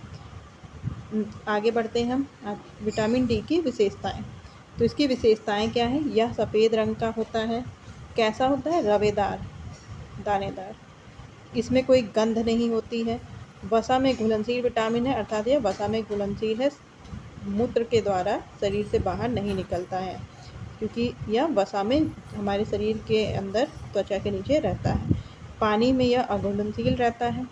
A: आगे बढ़ते हैं हम। विटामिन डी की विशेषताएं। तो इसकी विशेषताएं क्या है? यह सफ़ेद रंग का होता है। कैसा होता है? रवेदार, दानेदार। इसमें कोई गंध नहीं होती है। वसा में घुलनशील विटामिन है, अर्थात यह वसा में घुलनशील है, मूत्र के द्वारा शरीर से बाहर नहीं निकलता है, क्योंकि यह वसा में हमारे शरीर के अंदर त्वचा के नीचे रहता है। पानी में यह अघुलनशील रहता है।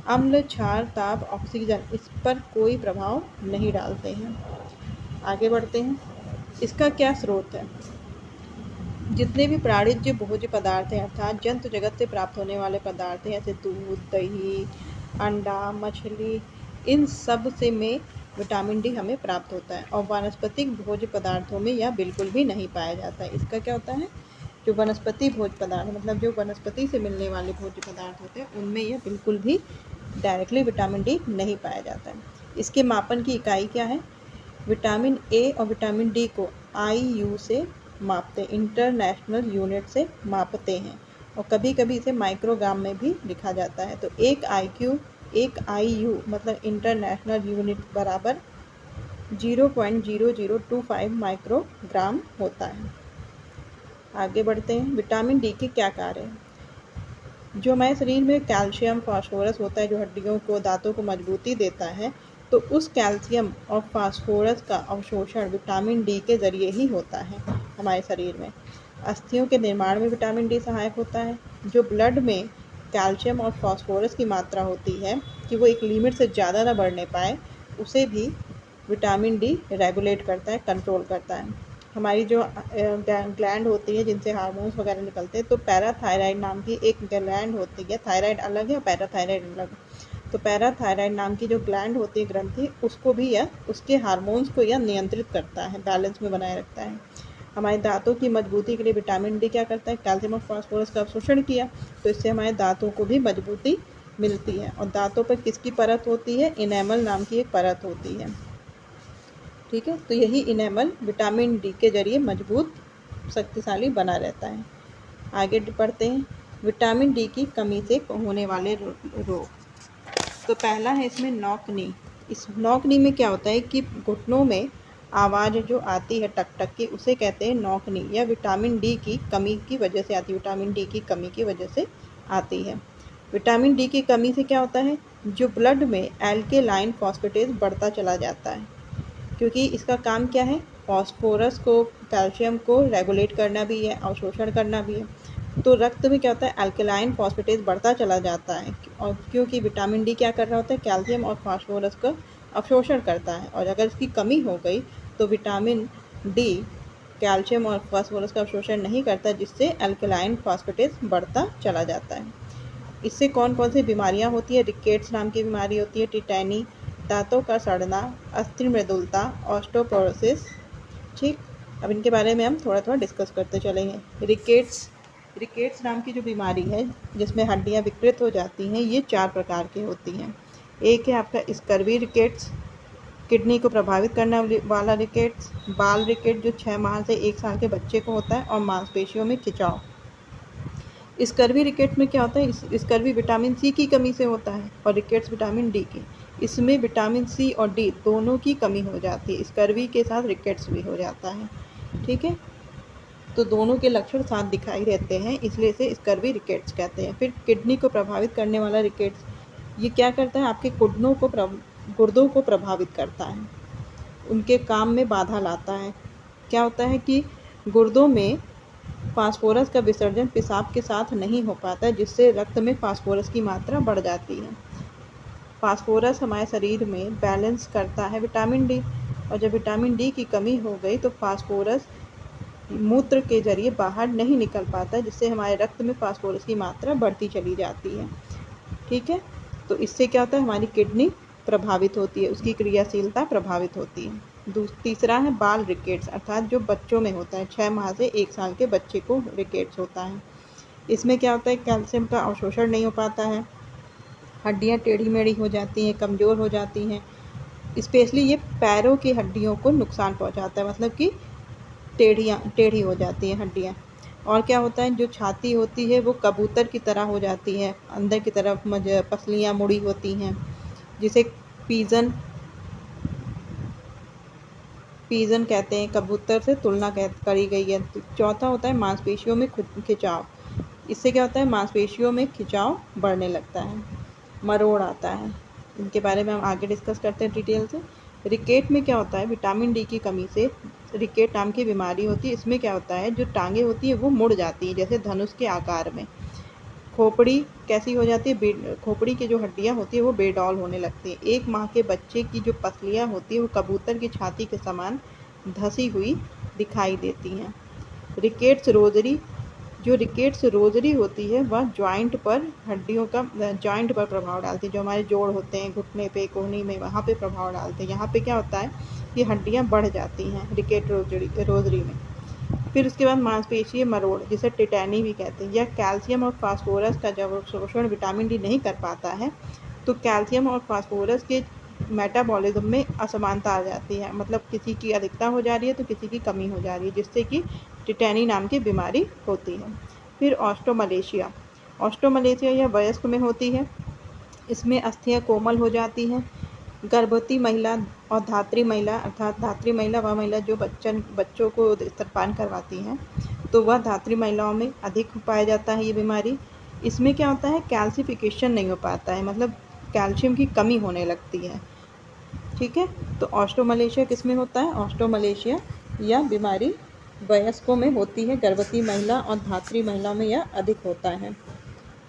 A: अम्ल, क्षार, ताप, ऑक्सीजन इस पर कोई प्रभाव नहीं डालते हैं। आगे बढ़ते हैं। इसका क्या स्रोत है? जितने भी प्राणिज भोज्य पदार्थ हैं, अर्थात जंतु जगत से प्राप्त होने वाले पदार्थ हैं, जैसे दूध, दही, अंडा, मछली, इन सब से में विटामिन डी हमें प्राप्त होता है। और वानस्पतिक भोज्य पदार्थों में यह बिल्कुल भी नहीं पाया जाता है। इसका क्या होता है? जो वनस्पति भोज्य पदार्थ मतलब जो वनस्पति से मिलने वाले भोज्य पदार्थ होते हैं उनमें यह बिल्कुल भी डायरेक्टली विटामिन डी नहीं पाया जाता है। इसके मापन की इकाई क्या है? विटामिन ए और विटामिन डी को IU से मापते, इंटरनेशनल यूनिट से मापते हैं और कभी कभी इसे माइक्रोग्राम में भी लिखा जाता है। तो एक IU मतलब इंटरनेशनल यूनिट बराबर 0.0025 माइक्रोग्राम होता है। आगे बढ़ते हैं। विटामिन डी के क्या कार्य हैं? जो हमारे शरीर में कैल्शियम फास्फोरस होता है जो हड्डियों को दांतों को मजबूती देता है, तो उस कैल्शियम और फास्फोरस का अवशोषण विटामिन डी के ज़रिए ही होता है हमारे शरीर में। अस्थियों के निर्माण में विटामिन डी सहायक होता है। जो ब्लड में कैल्शियम और फास्फोरस की मात्रा होती है कि वो एक लिमिट से ज़्यादा ना बढ़ने पाए, उसे भी विटामिन डी रेगुलेट करता है, कंट्रोल करता है। हमारी जो ग्लैंड होती है जिनसे हार्मोन्स वगैरह निकलते हैं, तो पैराथायराइड नाम की एक ग्लैंड होती है। थायराइड अलग है और पैराथायराइड अलग। तो पैराथायराइड नाम की जो ग्लैंड होती है, ग्रंथि, उसको भी यह उसके हार्मोन्स को यह नियंत्रित करता है, बैलेंस में बनाए रखता है। हमारे दांतों की मजबूती के लिए विटामिन डी क्या करता है? कैल्शियम और फास्फोरस का अवशोषण किया, तो इससे हमारे दांतों को भी मजबूती मिलती है। और दांतों पर किसकी परत होती है? इनेमल नाम की एक परत होती है। ठीक है, तो यही इनेमल विटामिन डी के जरिए मजबूत शक्तिशाली बना रहता है। आगे बढ़ते हैं। विटामिन डी की कमी से होने वाले रोग। तो पहला है इसमें नौकनी। इस नौकनी में क्या होता है कि घुटनों में आवाज़ जो आती है टक टक की, उसे कहते हैं नौकनी। यह विटामिन डी की कमी की वजह से आती है, विटामिन डी की कमी की वजह से आती है। विटामिन डी की कमी से क्या होता है? जो ब्लड में एल्केलाइन फॉस्फेटेज बढ़ता चला जाता है, क्योंकि इसका काम क्या है? फॉस्फोरस को, कैल्शियम को रेगुलेट करना भी है, अवशोषण करना भी है। तो रक्त में क्या होता है? अल्कलाइन फॉस्फेटेज बढ़ता चला जाता है, और क्योंकि विटामिन डी क्या कर रहा होता है? कैल्शियम और फास्फोरस का अवशोषण करता है। और अगर इसकी कमी हो गई तो विटामिन डी कैल्शियम और फास्फोरस का अवशोषण नहीं करता, जिससे अल्कलाइन फॉस्फेटेज बढ़ता चला जाता है। इससे कौन कौन सी बीमारियां होती है? रिकेट्स नाम की बीमारी होती है, टिटैनी, दांतों का सड़ना, अस्थि मृदुलता, ऑस्टियोपोरोसिस। ठीक, अब इनके बारे में हम थोड़ा थोड़ा डिस्कस करते चलेंगे। रिकेट्स नाम की जो बीमारी है जिसमें हड्डियां विकृत हो जाती हैं, ये 4 प्रकार की होती हैं। एक है आपका स्कर्वी रिकेट्स, किडनी को प्रभावित करने वाला रिकेट्स, बाल रिकेट जो 6 माह से 1 साल के बच्चे को होता है, और मांसपेशियों में खिंचाव। स्कर्वी रिकेट्स में क्या होता है? स्कर्वी विटामिन सी की कमी से होता है और रिकेट्स विटामिन डी की। इसमें विटामिन सी और डी दोनों की कमी हो जाती है। स्कर्वी के साथ रिकेट्स भी हो जाता है। ठीक है, तो दोनों के लक्षण साथ दिखाई देते हैं, इसलिए इसे स्कर्वी रिकेट्स कहते हैं। फिर किडनी को प्रभावित करने वाला रिकेट्स, ये क्या करता है? आपके गुर्दों को प्रभावित करता है, उनके काम में बाधा लाता है। क्या होता है कि गुर्दों में फास्फोरस का विसर्जन पेशाब के साथ नहीं हो पाता, जिससे रक्त में फास्फोरस की मात्रा बढ़ जाती है। फास्फोरस हमारे शरीर में बैलेंस करता है विटामिन डी, और जब विटामिन डी की कमी हो गई तो फास्फोरस मूत्र के जरिए बाहर नहीं निकल पाता, जिससे हमारे रक्त में फास्फोरस की मात्रा बढ़ती चली जाती है। ठीक है, तो इससे क्या होता है? हमारी किडनी प्रभावित होती है, उसकी क्रियाशीलता प्रभावित होती है। तीसरा है बाल रिकेट्स, अर्थात जो बच्चों में होता है। 6 माह से 1 साल के बच्चे को रिकेट्स होता है। इसमें क्या होता है? कैल्शियम का अवशोषण नहीं हो पाता है, हड्डियाँ टेढ़ी मेढ़ी हो जाती हैं, कमज़ोर हो जाती हैं। स्पेशली ये पैरों की हड्डियों को नुकसान पहुंचाता है, मतलब कि टेढ़ी हो जाती हैं हड्डियाँ। और क्या होता है? जो छाती होती है वो कबूतर की तरह हो जाती है, अंदर की तरफ पसलियाँ मुड़ी होती हैं, जिसे पीजन कहते हैं। कबूतर से तुलना करी गई है। चौथा होता है मांसपेशियों में खिंचाव। इससे क्या होता है? मांसपेशियों में खिंचाव बढ़ने लगता है, मरोड़ आता है। इनके बारे में हम आगे डिस्कस करते हैं डिटेल से। रिकेट में क्या होता है? विटामिन डी की कमी से रिकेट नाम की बीमारी होती है। इसमें क्या होता है? जो टांगें होती है वो मुड़ जाती है, जैसे धनुष के आकार में। खोपड़ी कैसी हो जाती है? खोपड़ी की जो हड्डियां होती है वो बेडौल होने लगती है। 1 माह के बच्चे की जो पसलियां होती है वो कबूतर की छाती के समान धसी हुई दिखाई देती हैं। रिकेट्स रोजरी होती है वह जॉइंट पर प्रभाव डालती है। जो हमारे जोड़ होते हैं घुटने पे, कोहनी में, वहाँ पे प्रभाव डालते हैं। यहाँ पे क्या होता है कि हड्डियाँ बढ़ जाती हैं रिकेट रोजरी में। फिर उसके बाद मांसपेशीय मरोड़, जिसे टिटैनी भी कहते हैं। यह कैल्शियम और फास्फोरस का जब अवशोषण विटामिन डी नहीं कर पाता है तो कैल्शियम और फास्फोरस के मेटाबॉलिज्म में असमानता आ जाती है, मतलब किसी की अधिकता हो जा रही है तो किसी की कमी हो जा रही है, जिससे कि टिटैनी नाम की बीमारी होती है। फिर ऑस्टोमलेशिया, ऑस्टोमलेशिया यह वयस्क में होती है। इसमें अस्थियां कोमल हो जाती हैं। गर्भवती महिला और धात्री महिला, अर्थात धात्री महिला वह महिला जो बच्चों को स्तनपान करवाती हैं, तो वह धात्री महिलाओं में अधिक पाया जाता है ये बीमारी। इसमें क्या होता है, कैल्सिफिकेशन नहीं हो पाता है, मतलब कैल्शियम की कमी होने लगती है। ठीक है, तो ऑस्टोमलेशिया किस में होता है? ऑस्टोमलेशिया यह बीमारी वयस्कों में होती है, गर्भवती महिला और धात्री महिलाओं में यह अधिक होता है।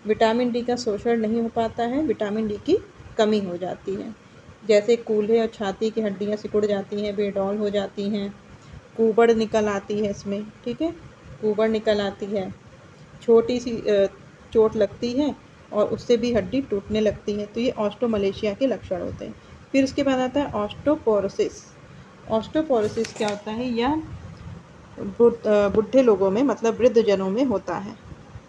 A: विटामिन डी का शोषण नहीं हो पाता है, विटामिन डी की कमी हो जाती है। जैसे कूल्हे और छाती की हड्डियां सिकुड़ जाती हैं, बेडौल हो जाती हैं, कुबड़ निकल आती है इसमें। ठीक है, कुबड़ निकल आती है, छोटी सी चोट लगती है और उससे भी हड्डी टूटने लगती है। तो ये ऑस्टोमलेशिया के लक्षण होते हैं। फिर उसके बाद आता है ऑस्टोपोरोसिस। ऑस्टोपोरोसिस क्या होता है? यह बुढ़े लोगों में, मतलब वृद्ध जनों में होता है।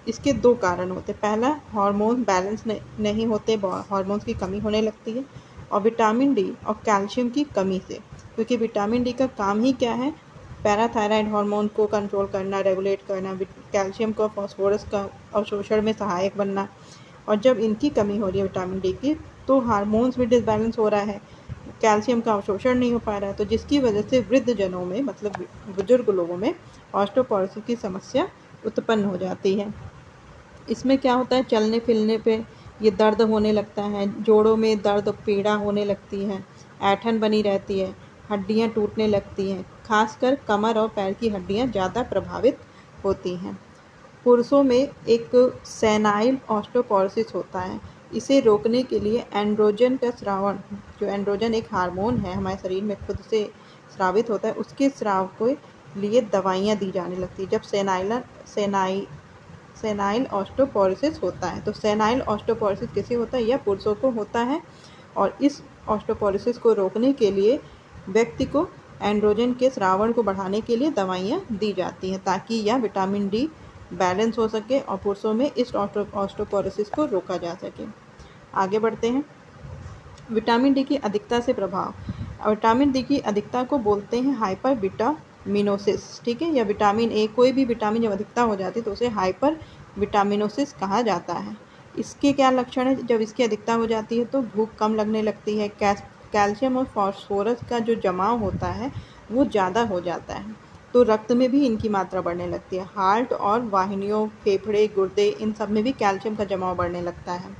A: इसके दो कारण होते हैं। पहला, हार्मोन बैलेंस नहीं होते, हार्मोन्स की कमी होने लगती है, और विटामिन डी और कैल्शियम की कमी से, क्योंकि विटामिन डी का काम ही क्या है? पैराथायराइड हार्मोन को कंट्रोल करना, रेगुलेट करना, कैल्शियम को फास्फोरस का अवशोषण में सहायक बनना। और जब इनकी कमी हो रही है विटामिन डी की, तो हार्मोन्स भी डिसबैलेंस हो रहा है, कैल्शियम का अवशोषण नहीं हो पा रहा है, तो जिसकी वजह से वृद्ध जनों में, मतलब बुजुर्ग लोगों में ऑस्टोपोरोसिस की समस्या उत्पन्न हो जाती है। इसमें क्या होता है, चलने फिरने पे ये दर्द होने लगता है, जोड़ों में दर्द पीड़ा होने लगती है, ऐंठन बनी रहती है, हड्डियां टूटने लगती हैं, खासकर कमर और पैर की हड्डियां ज़्यादा प्रभावित होती हैं। पुरुषों में एक सेनाइल ऑस्टोपोरोसिस होता है। इसे रोकने के लिए एंड्रोजन का स्रावण, जो एंड्रोजन एक हार्मोन है हमारे शरीर में खुद से स्रावित होता है, उसके स्राव के लिए दवाइयाँ दी जाने लगती है जब सेनाइल ऑस्टोपोरोसिस होता है। तो सेनाइल ऑस्टोपोरोसिस किसे होता है? यह पुरुषों को होता है, और इस ऑस्टोपोरोसिस को रोकने के लिए व्यक्ति को एंड्रोजन के स्रावण को बढ़ाने के लिए दवाइयाँ दी जाती हैं, ताकि यह विटामिन डी बैलेंस हो सके और पुरुषों में इस ऑस्टोपोरोसिस को रोका जा सके। आगे बढ़ते हैं। विटामिन डी की अधिकता से प्रभाव। विटामिन डी की अधिकता को बोलते हैं हाइपर विटामिनोसिस। ठीक है, या विटामिन ए, कोई भी विटामिन जब अधिकता हो जाती है तो उसे हाइपर विटामिनोसिस कहा जाता है। इसके क्या लक्षण है? जब इसकी अधिकता हो जाती है तो भूख कम लगने लगती है, कैल्शियम और फास्फोरस का जो जमाव होता है वो ज़्यादा हो जाता है, तो रक्त में भी इनकी मात्रा बढ़ने लगती है। हार्ट और वाहिनियों, फेफड़े, गुर्दे, इन सब में भी कैल्शियम का जमाव बढ़ने लगता है।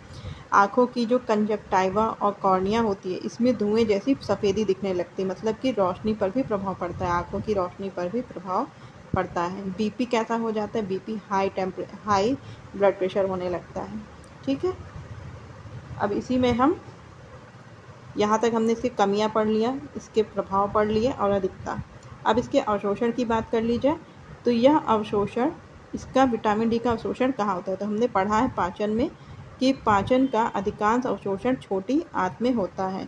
A: आँखों की जो कंजक्टाइवा और कॉर्निया होती है, इसमें धुएं जैसी सफ़ेदी दिखने लगती है, मतलब कि रोशनी पर भी प्रभाव पड़ता है, आँखों की रोशनी पर भी प्रभाव पड़ता है। बीपी कैसा हो जाता है? बीपी हाई ब्लड प्रेशर होने लगता है। ठीक है, अब इसी में हम यहाँ तक हमने इसकी कमियाँ पढ़ लिया, इसके प्रभाव पढ़ लिए और अधिकता। अब इसके अवशोषण की बात कर ली जाए तो यह अवशोषण, इसका विटामिन डी का अवशोषण कहाँ होता है? तो हमने पढ़ा है पाचन में कि पाचन का अधिकांश अवशोषण छोटी आंत में होता है,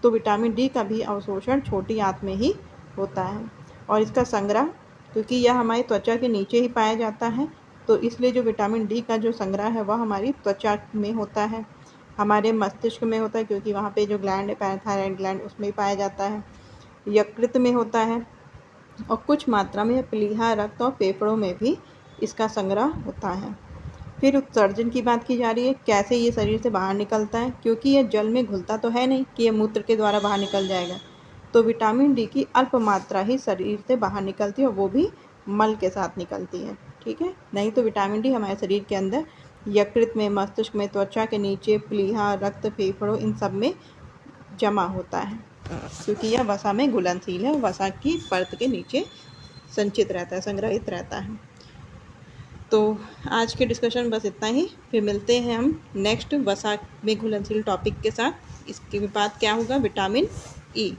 A: तो विटामिन डी का भी अवशोषण छोटी आंत में ही होता है। और इसका संग्रह, क्योंकि यह हमारी त्वचा के नीचे ही पाया जाता है, तो इसलिए जो विटामिन डी का जो संग्रह है वह हमारी त्वचा में होता है, हमारे मस्तिष्क में होता है, क्योंकि वहाँ पे जो ग्लैंड है, पैराथायराइड ग्लैंड, उसमें ही पाया जाता है, यकृत में होता है, और कुछ मात्रा में प्लीहा, रक्त और फेफड़ों में भी इसका संग्रह होता है। फिर उत्सर्जन की बात की जा रही है, कैसे ये शरीर से बाहर निकलता है? क्योंकि यह जल में घुलता तो है नहीं कि यह मूत्र के द्वारा बाहर निकल जाएगा, तो विटामिन डी की अल्प मात्रा ही शरीर से बाहर निकलती है, और वो भी मल के साथ निकलती है। ठीक है, नहीं तो विटामिन डी हमारे शरीर के अंदर यकृत में, मस्तिष्क में, त्वचा के नीचे, प्लीहा, रक्त, फेफड़ों, इन सब में जमा होता है, क्योंकि यह वसा में घुलनशील है, वसा की परत के नीचे संचित रहता है, संग्रहित रहता है। तो आज के डिस्कशन बस इतना ही, फिर मिलते हैं हम नेक्स्ट वसा में घुलनशील टॉपिक के साथ। इसके बाद क्या होगा? Vitamin E.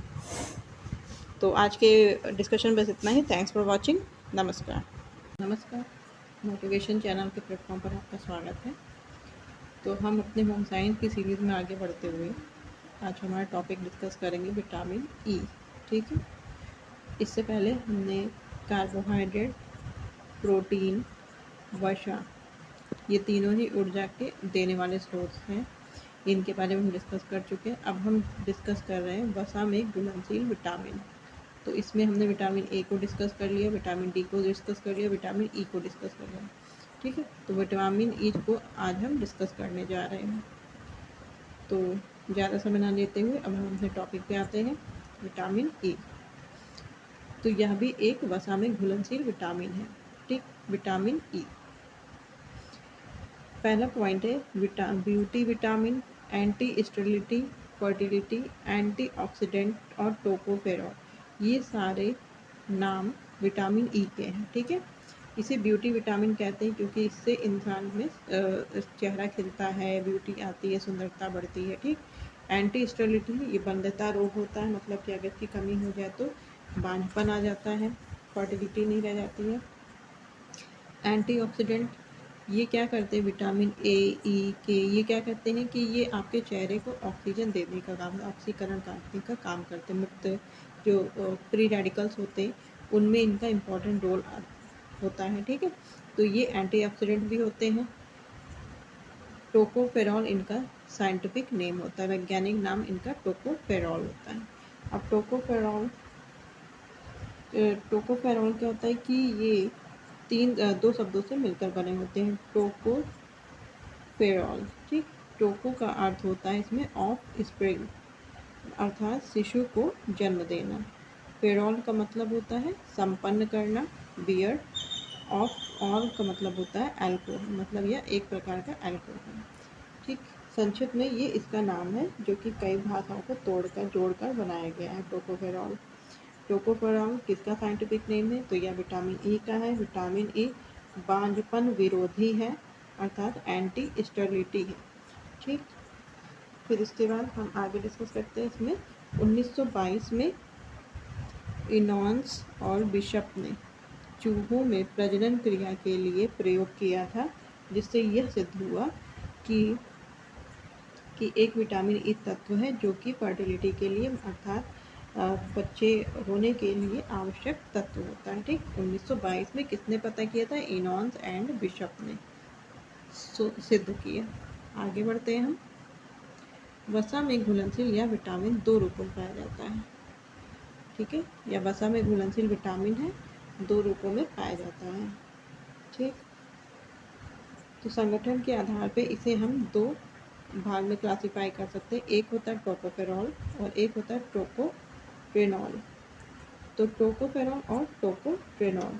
A: तो आज के डिस्कशन बस इतना ही। Thanks for watching. नमस्कार। मोटिवेशन चैनल के प्लेटफॉर्म पर आपका स्वागत है। तो हम अपने होम साइंस की सीरीज़ में आगे बढ़ते हुए आज हमारा टॉपिक डिस्कस करेंगे विटामिन ई। ठीक है, इससे पहले हमने कार्बोहाइड्रेट, प्रोटीन, वसा, ये तीनों ही ऊर्जा के देने वाले स्रोत हैं। इनके बारे में हम डिस्कस कर चुके हैं। अब हम डिस्कस कर रहे हैं वसा में घुलनशील विटामिन। तो इसमें हमने विटामिन ए को डिस्कस कर लिया, विटामिन डी को डिस्कस कर लिया, विटामिन ई को डिस्कस कर लिया। ठीक है, तो विटामिन ई को आज हम डिस्कस करने जा रहे हैं। तो ज़्यादा समय ना लेते हुए अब हम अपने टॉपिक पे आते हैं, विटामिन ई। तो यह भी एक वसा में घुलनशील विटामिन है। ठीक, विटामिन ई पहला पॉइंट है beauty vitamin, anti sterility, fertility, antioxidant और टोकोफेरॉल, ये सारे नाम विटामिन ई के हैं। ठीक है, इसे ब्यूटी विटामिन कहते हैं क्योंकि इससे इंसान में चेहरा खिलता है, ब्यूटी आती है, सुंदरता बढ़ती है। ठीक, एंटी स्टेरिलिटी, ये बंधता रोग होता है, मतलब कि अगर इसकी कमी हो जाए तो बांझपन आ जाता है, फर्टिलिटी नहीं रह जाती है। एंटीऑक्सीडेंट, ये क्या करते हैं, विटामिन ए, ई, के, ये क्या करते हैं कि ये आपके चेहरे को ऑक्सीजन देने का काम, ऑक्सीकरण करने का काम करते हैं। मुक्त जो फ्री रेडिकल्स होते हैं उनमें इनका इम्पोर्टेंट रोल होता है। ठीक है, तो ये एंटीऑक्सीडेंट भी होते हैं। टोकोफेरॉल इनका साइंटिफिक नेम होता है, वैज्ञानिक नाम इनका टोकोफेरॉल होता है। अब टोकोफेरॉल क्या होता है कि ये दो शब्दों से मिलकर बने होते हैं, टोकोफेरॉल। ठीक, टोको का अर्थ होता है इसमें ऑफ स्प्रिंग, अर्थात शिशु को जन्म देना। फेरॉल का मतलब होता है संपन्न करना, बियर। ऑफ ऑल का मतलब होता है अल्कोहल, मतलब यह एक प्रकार का अल्कोहल। ठीक, संक्षिप्त में ये इसका नाम है जो कि कई भाषाओं को तोड़कर जोड़कर बनाया गया है, टोकोफेरॉल। टोकोफेरॉल किसका साइंटिफिक नेम है, तो यह विटामिन ई का है। विटामिन ई बांझपन विरोधी है, अर्थात एंटी स्टेरिलिटी है। ठीक, फिर इसके बाद हम आगे डिस्कस करते हैं। इसमें 1922 में इनॉन्स और बिशप ने चूहों में प्रजनन क्रिया के लिए प्रयोग किया था, जिससे यह सिद्ध हुआ कि एक विटामिन ई तत्व है जो कि फर्टिलिटी के लिए, अर्थात बच्चे होने के लिए आवश्यक तत्व होता है। ठीक, 1922 में किसने पता किया था, इनॉन्स एंड बिशप ने सिद्ध किया। आगे बढ़ते हैं हम। वसा में घुलनशील यह विटामिन दो रूपों में पाया जाता है। ठीक है, यह वसा में घुलनशील विटामिन है, दो रूपों में पाया जाता है। ठीक, तो संगठन के आधार पे इसे हम दो भाग में क्लासिफाई कर सकते हैं। एक होता है टोकोफेरॉल और एक होता है टोकोट्रेनॉल। तो टोकोफेरॉल और टोकोट्रेनॉल,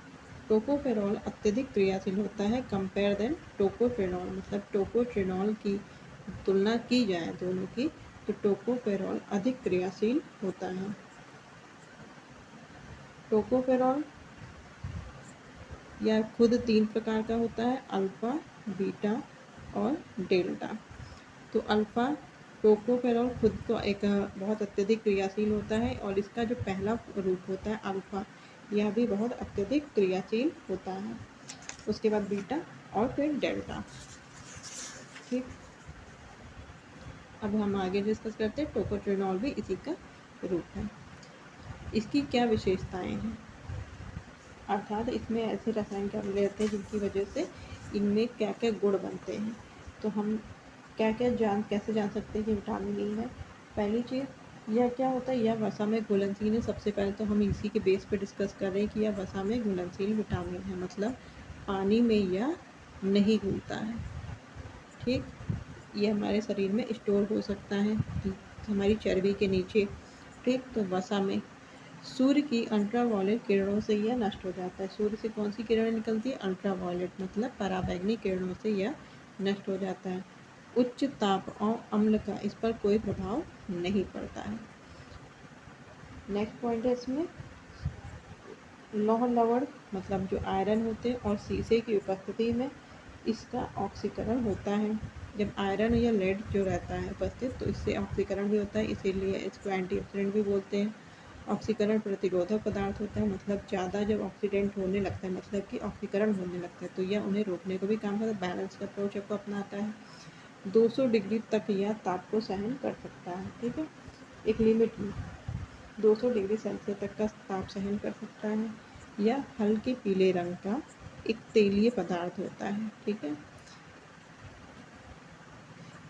A: टोकोफेरॉल अत्यधिक क्रियाशील होता है कंपेयर देन टोकोट्रेनॉल, मतलब टोकोट्रेनॉल की तुलना की जाए दोनों की तो टोकोफेरॉल अधिक क्रियाशील होता है। टोकोफेरॉल यह खुद तीन प्रकार का होता है, अल्फा, बीटा और डेल्टा। तो अल्फा टोकोफेरॉल खुद को एक बहुत अत्यधिक क्रियाशील होता है और इसका जो पहला रूप होता है अल्फा, यह भी बहुत अत्यधिक क्रियाशील होता है। उसके बाद बीटा और फिर डेल्टा। ठीक, अब हम आगे डिस्कस करते हैं। टोकोट्रेनॉल भी इसी का रूप है। इसकी क्या विशेषताएं हैं, अर्थात इसमें ऐसे रसायन क्या मिले रहते हैं जिनकी वजह से इनमें क्या क्या गुण बनते हैं। तो हम कैसे जान सकते हैं कि विटामिन ई है। पहली चीज़ यह क्या होता है, यह वसा में घुलनशील है। सबसे पहले तो हम इसी के बेस पे डिस्कस कर रहे हैं कि यह वसा में घुलनशील विटामिन है, मतलब पानी में यह नहीं घुलता है। ठीक, ये हमारे शरीर में स्टोर हो सकता है हमारी चर्बी के नीचे। ठीक, तो वसा में सूर्य की अल्ट्रावायलेट किरणों से यह नष्ट हो जाता है। सूर्य से कौन सी किरणें निकलती है, अल्ट्रावायलेट, मतलब पराबैंगनी किरणों से यह नष्ट हो जाता है। उच्च ताप और अम्ल का इस पर कोई प्रभाव नहीं पड़ता है। नेक्स्ट पॉइंट है इसमें लौह लवण, मतलब जो आयरन होते हैं और सीसे की उपस्थिति में इसका ऑक्सीकरण होता है। जब आयरन या लेड जो रहता है उपस्थित तो इससे ऑक्सीकरण भी होता है, इसीलिए इसको एंटीऑक्सीडेंट भी बोलते हैं। ऑक्सीकरण प्रतिरोधक पदार्थ होता है, मतलब ज़्यादा जब ऑक्सीडेंट होने लगता है, मतलब कि ऑक्सीकरण होने लगता है तो यह उन्हें रोकने को भी काम करता है। बैलेंस का अप्रोच को अपनाता है। 200 डिग्री तक यह ताप को सहन कर सकता है। ठीक है, एक लिमिट में 200 डिग्री सेल्सियस तक का ताप सहन कर सकता है। यह हल्के पीले रंग का एक तेलीय पदार्थ होता है, ठीक है।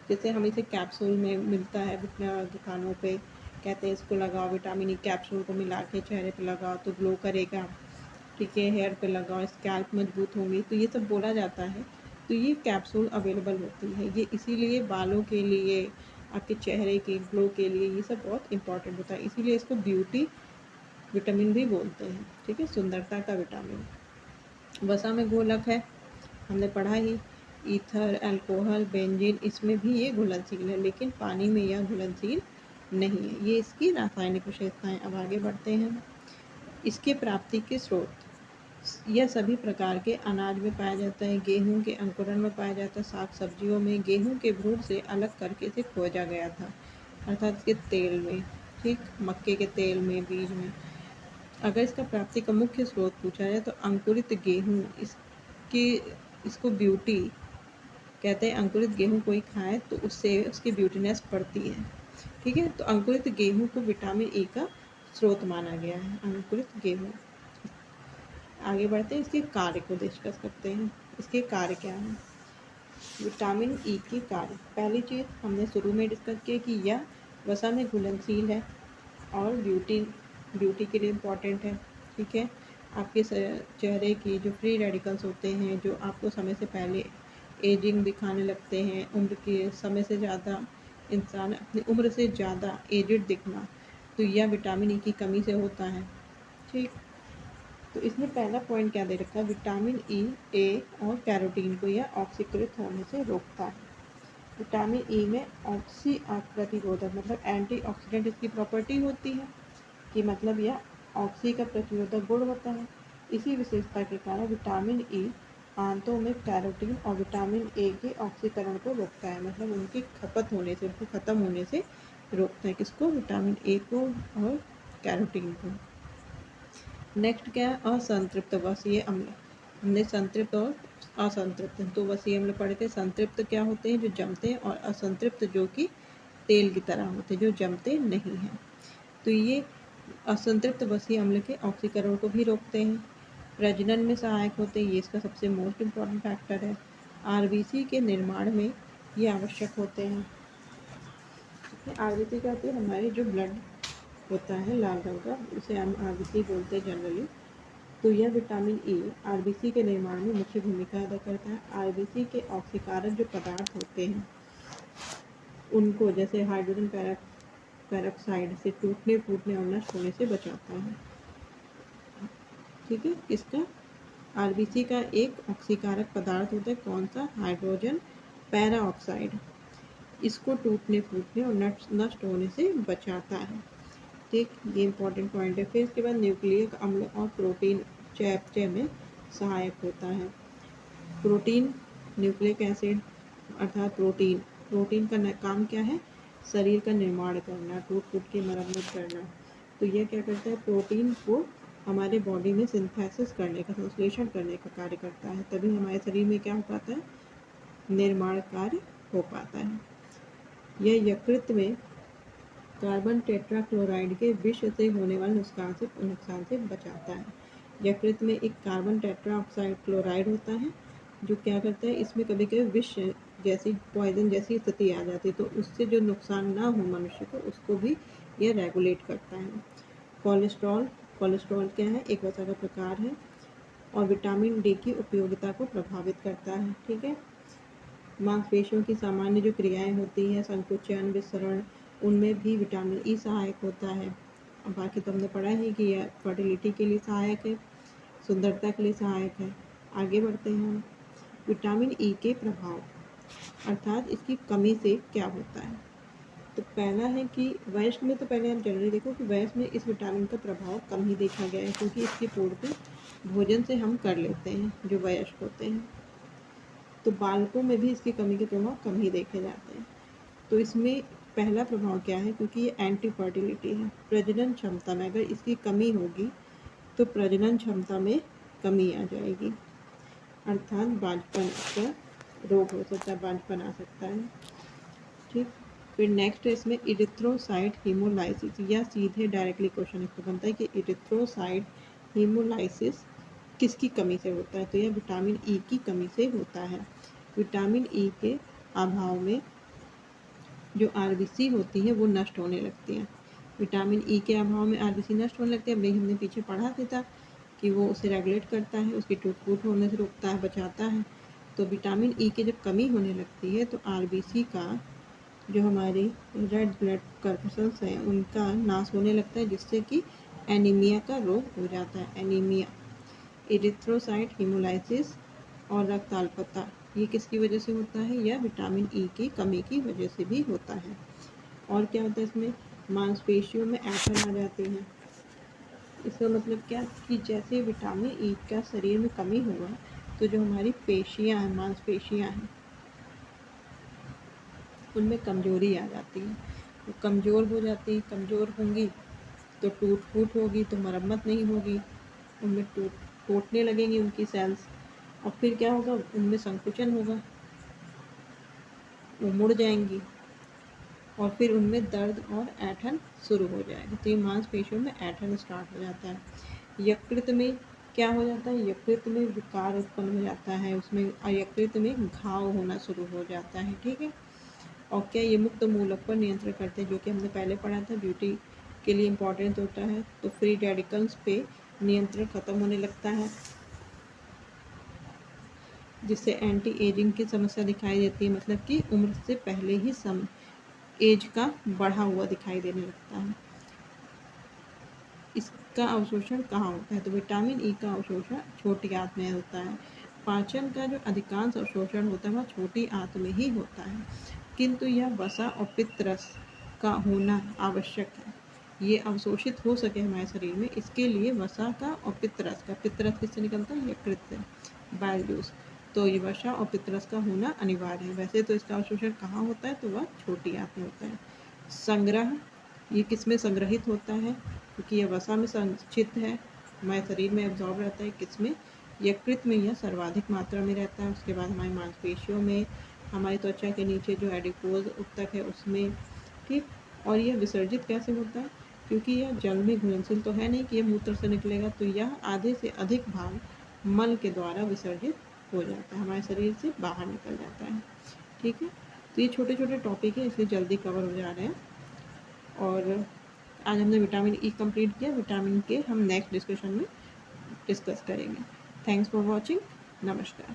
A: जैसे हम इसे कैप्सूल में मिलता है दुकानों पे, कहते हैं इसको लगाओ, विटामिन ई कैप्सूल को मिला के चेहरे पे लगाओ तो ग्लो करेगा, ठीक है। हेयर पे लगाओ, स्कैल्प मजबूत होंगी, तो ये सब बोला जाता है। तो ये कैप्सूल अवेलेबल होती है, ये इसीलिए बालों के लिए, आपके चेहरे के ग्लो के लिए ये सब बहुत इंपॉर्टेंट होता है, इसीलिए इसको ब्यूटी विटामिन भी बोलते हैं, ठीक है, सुंदरता का विटामिन। वसा में घोलक है, हमने पढ़ा ही, ईथर, अल्कोहल, बेंजीन, इसमें भी ये घुलनशील है, लेकिन पानी में यह घुलनशील नहीं है। ये इसकी रासायनिक विशेषताएं। अब आगे बढ़ते हैं। इसके प्राप्ति के स्रोत, यह सभी प्रकार के अनाज में पाया जाता है, गेहूं के अंकुरन में पाया जाता है, साग सब्जियों में, गेहूं के भूर से अलग करके इसे खोजा गया था, अर्थात इसके तेल में, ठीक, मक्के के तेल में, बीज में। अगर इसका प्राप्ति का मुख्य स्रोत पूछा जाए तो अंकुरित गेहूं, इसको ब्यूटी कहते हैं। अंकुरित गेहूं कोई खाए तो उससे उसकी ब्यूटीनेस बढ़ती है, ठीक है। तो अंकुरित गेहूं को विटामिन ई का स्रोत माना गया है, अंकुरित गेहूं। आगे बढ़ते हैं, इसके कार्य को डिस्कस करते हैं। इसके कार्य क्या हैं? विटामिन ई के कार्य, पहली चीज़ हमने शुरू में डिस्कस किया कि यह वसा में घुलनशील है और ब्यूटी के लिए इम्पॉर्टेंट है, ठीक है। आपके चेहरे की जो फ्री रेडिकल्स होते हैं, जो आपको समय से पहले एजिंग दिखाने लगते हैं, उम्र के समय से ज़्यादा, इंसान अपनी उम्र से ज़्यादा एजिड दिखना, तो यह विटामिन ई की कमी से होता है, ठीक। तो इसमें पहला पॉइंट क्या दे रखा है, विटामिन ई, ए और कैरोटीन को यह ऑक्सीकृत होने से रोकता है। विटामिन ई में ऑक्सी प्रतिरोधक मतलब एंटीऑक्सीडेंट इसकी प्रॉपर्टी होती है, कि मतलब यह ऑक्सी का प्रतिरोधक गुण होता है। इसी विशेषता के कारण विटामिन ई आंतों में कैरोटीन और विटामिन ए के ऑक्सीकरण को रोकता है, मतलब उनकी खपत होने से, उनको ख़त्म होने से रोकता है। किसको? विटामिन ए को और कैरोटीन को। नेक्स्ट क्या है? असंतृप्त वसीय अम्ल। हमने संतृप्त और असंतृप्त तो वसीय अम्ल पढ़े थे। संतृप्त क्या होते हैं? जो जमते हैं, और असंतृप्त जो कि तेल की तरह होते हैं, जो जमते नहीं हैं। तो ये असंतृप्त वसीय अम्ल के ऑक्सीकरण को भी रोकते हैं, प्रजनन में सहायक होते हैं, ये इसका सबसे मोस्ट इम्पॉर्टेंट फैक्टर है। आरबीसी के निर्माण में ये आवश्यक होते हैं। आरबीसी कहते हैं हमारे जो ब्लड होता है लाल रंग का, उसे हम आरबीसी बोलते हैं जनरली। तो यह विटामिन ई आरबीसी के निर्माण में मुख्य भूमिका अदा करता है। आरबीसी के ऑक्सीकारक जो पदार्थ होते हैं उनको, जैसे हाइड्रोजन पेरोक्साइड से टूटने फूटने और नष्ट होने से बचाता है, ठीक है। इसका आरबीसी का एक ऑक्सीकारक पदार्थ होता है, कौन सा? Hydrogen peroxide. इसको टूटने फूटने और नष्ट होने से बचाता है, ठीक। ये इंपॉर्टेंट पॉइंट है। फिर इसके बाद न्यूक्लियक अम्ल और प्रोटीन चयापचय में सहायक होता है। प्रोटीन, न्यूक्लिक एसिड अर्थात प्रोटीन का काम क्या है? शरीर का निर्माण करना, टूट फूट की मरम्मत करना। तो यह क्या करता है? प्रोटीन को हमारे बॉडी में सिंथेसिस करने का, संश्लेषण करने का कार्य करता है, तभी हमारे शरीर में क्या हो पाता है? निर्माण कार्य हो पाता है। यह यकृत में कार्बन टेट्राक्लोराइड के विष से होने वाले नुकसान से बचाता है। यकृत में एक कार्बन टेट्राऑक्साइड क्लोराइड होता है, जो क्या करता है, इसमें कभी कभी विष जैसी, पॉइजन जैसी स्थिति आ जाती है, तो उससे जो नुकसान ना हो मनुष्य को, उसको भी यह रेगुलेट करता है। कोलेस्ट्रॉल क्या है? एक वसा का प्रकार है और विटामिन डी की उपयोगिता को प्रभावित करता है, ठीक है। मांसपेशियों की सामान्य जो क्रियाएं होती हैं, संकुचन, विसरण, उनमें भी विटामिन ई सहायक होता है। और बाकी तो हमने पढ़ा ही कि यह फर्टिलिटी के लिए सहायक है, सुंदरता के लिए सहायक है। आगे बढ़ते हैं हम। विटामिन ई के प्रभाव अर्थात इसकी कमी से क्या होता है। तो पहला है कि वयस्क में, तो पहले आप जनरली देखो कि वयस्क में इस विटामिन का प्रभाव कम ही देखा गया है, क्योंकि इसकी पूर्ति भोजन से हम कर लेते हैं जो वयस्क होते हैं। तो बालकों में भी इसकी कमी के प्रभाव कम ही देखे जाते हैं। तो इसमें पहला प्रभाव क्या है? क्योंकि ये एंटी फर्टिलिटी है, प्रजनन क्षमता में अगर इसकी कमी होगी तो प्रजनन क्षमता में कमी आ जाएगी, अर्थात बांझपन का रोग हो सकता है, बांझपन आ सकता है, ठीक। फिर नेक्स्ट है इसमें इरिथ्रोसाइट हीमोलाइसिस, या सीधे डायरेक्टली क्वेश्चन इसको बनता है कि इरिथ्रोसाइट हीमोलाइसिस किसकी कमी से होता है? तो यह विटामिन ई की कमी से होता है। विटामिन ई के अभाव में जो आरबीसी होती है वो नष्ट होने लगती है। विटामिन ई के अभाव में आरबीसी नष्ट होने लगती है। अभी हमने पीछे पढ़ा भी था कि वो उसे रेगुलेट करता है, उसकी टूट-फूट होने से रोकता है, बचाता है। तो विटामिन ई की जब कमी होने लगती है तो आरबीसी का जो हमारी रेड ब्लड कॉर्पस्कल्स हैं उनका नाश होने लगता है, जिससे कि एनीमिया का रोग हो जाता है। एनीमिया, इरिथ्रोसाइट हीमोलाइसिस और रक्त अल्पता, ये किसकी वजह से होता है? यह विटामिन ई की कमी की वजह से भी होता है। और क्या होता है इसमें? मांसपेशियों में ऐंठन आ जाती है। इसका मतलब क्या कि जैसे विटामिन ई का शरीर में कमी होगा तो जो हमारी पेशियां हैं, मांसपेशियां हैं, उनमें कमजोरी आ जाती है। वो कमज़ोर हो जाती है, कमज़ोर होंगी तो टूट फूट होगी, तो मरम्मत नहीं होगी, उनमें टूटने लगेंगी उनकी सेल्स, और फिर क्या होगा? उनमें संकुचन होगा, वो मुड़ जाएंगी और फिर उनमें दर्द और ऐंठन शुरू हो जाएगा। तो ये मांसपेशियों में ऐंठन स्टार्ट हो जाता है। यकृत में क्या हो जाता है? यकृत में विकार उत्पन्न हो जाता है, उसमें यकृत में घाव होना शुरू हो जाता है। ठीक है। और क्या ये मुक्त मूलक पर नियंत्रण करते हैं, जो कि हमने पहले पढ़ा था, ब्यूटी के लिए इम्पॉर्टेंट होता है। तो फ्री रेडिकल्स पे नियंत्रण खत्म होने लगता है, जिससे एंटी एजिंग की समस्या दिखाई देती है, मतलब कि उम्र से पहले ही एज का बढ़ा हुआ दिखाई देने लगता है। इसका अवशोषण कहाँ होता है? तो विटामिन ई का अवशोषण छोटी आंत में होता है। पाचन का जो अधिकांश अवशोषण होता है वह छोटी आंत में ही होता है, किंतु यह वसा और पित्तरस का होना आवश्यक है। ये अवशोषित हो सके हमारे शरीर में, इसके लिए वसा का और पित्तरस का, पित्तरस किससे निकलता है? यकृत से, बाइल जूस। तो ये वसा और पित्तरस का होना अनिवार्य है। वैसे तो इसका अवशोषण कहाँ होता है? तो वह छोटी आंत में होता है। संग्रह, ये किस में संग्रहित होता है? क्योंकि यह वसा में संचित है, हमारे शरीर में एब्जॉर्ब रहता है। किस में? यकृत में यह सर्वाधिक मात्रा में रहता है। उसके बाद हमारी मांसपेशियों में, हमारी त्वचा के नीचे जो एडिपोज ऊतक है उसमें। ठीक। और यह विसर्जित कैसे होता है? क्योंकि यह जल में घुलनशील तो है नहीं कि यह मूत्र से निकलेगा, तो यह आधे से अधिक भाग मल के द्वारा विसर्जित हो जाता है, हमारे शरीर से बाहर निकल जाता है। ठीक है। तो ये छोटे छोटे टॉपिक है, इसलिए जल्दी कवर हो जा रहे हैं। और आज हमने विटामिन ई कंप्लीट किया। विटामिन के हम नेक्स्ट डिस्कशन में डिस्कस करेंगे। Thanks for watching. नमस्कार।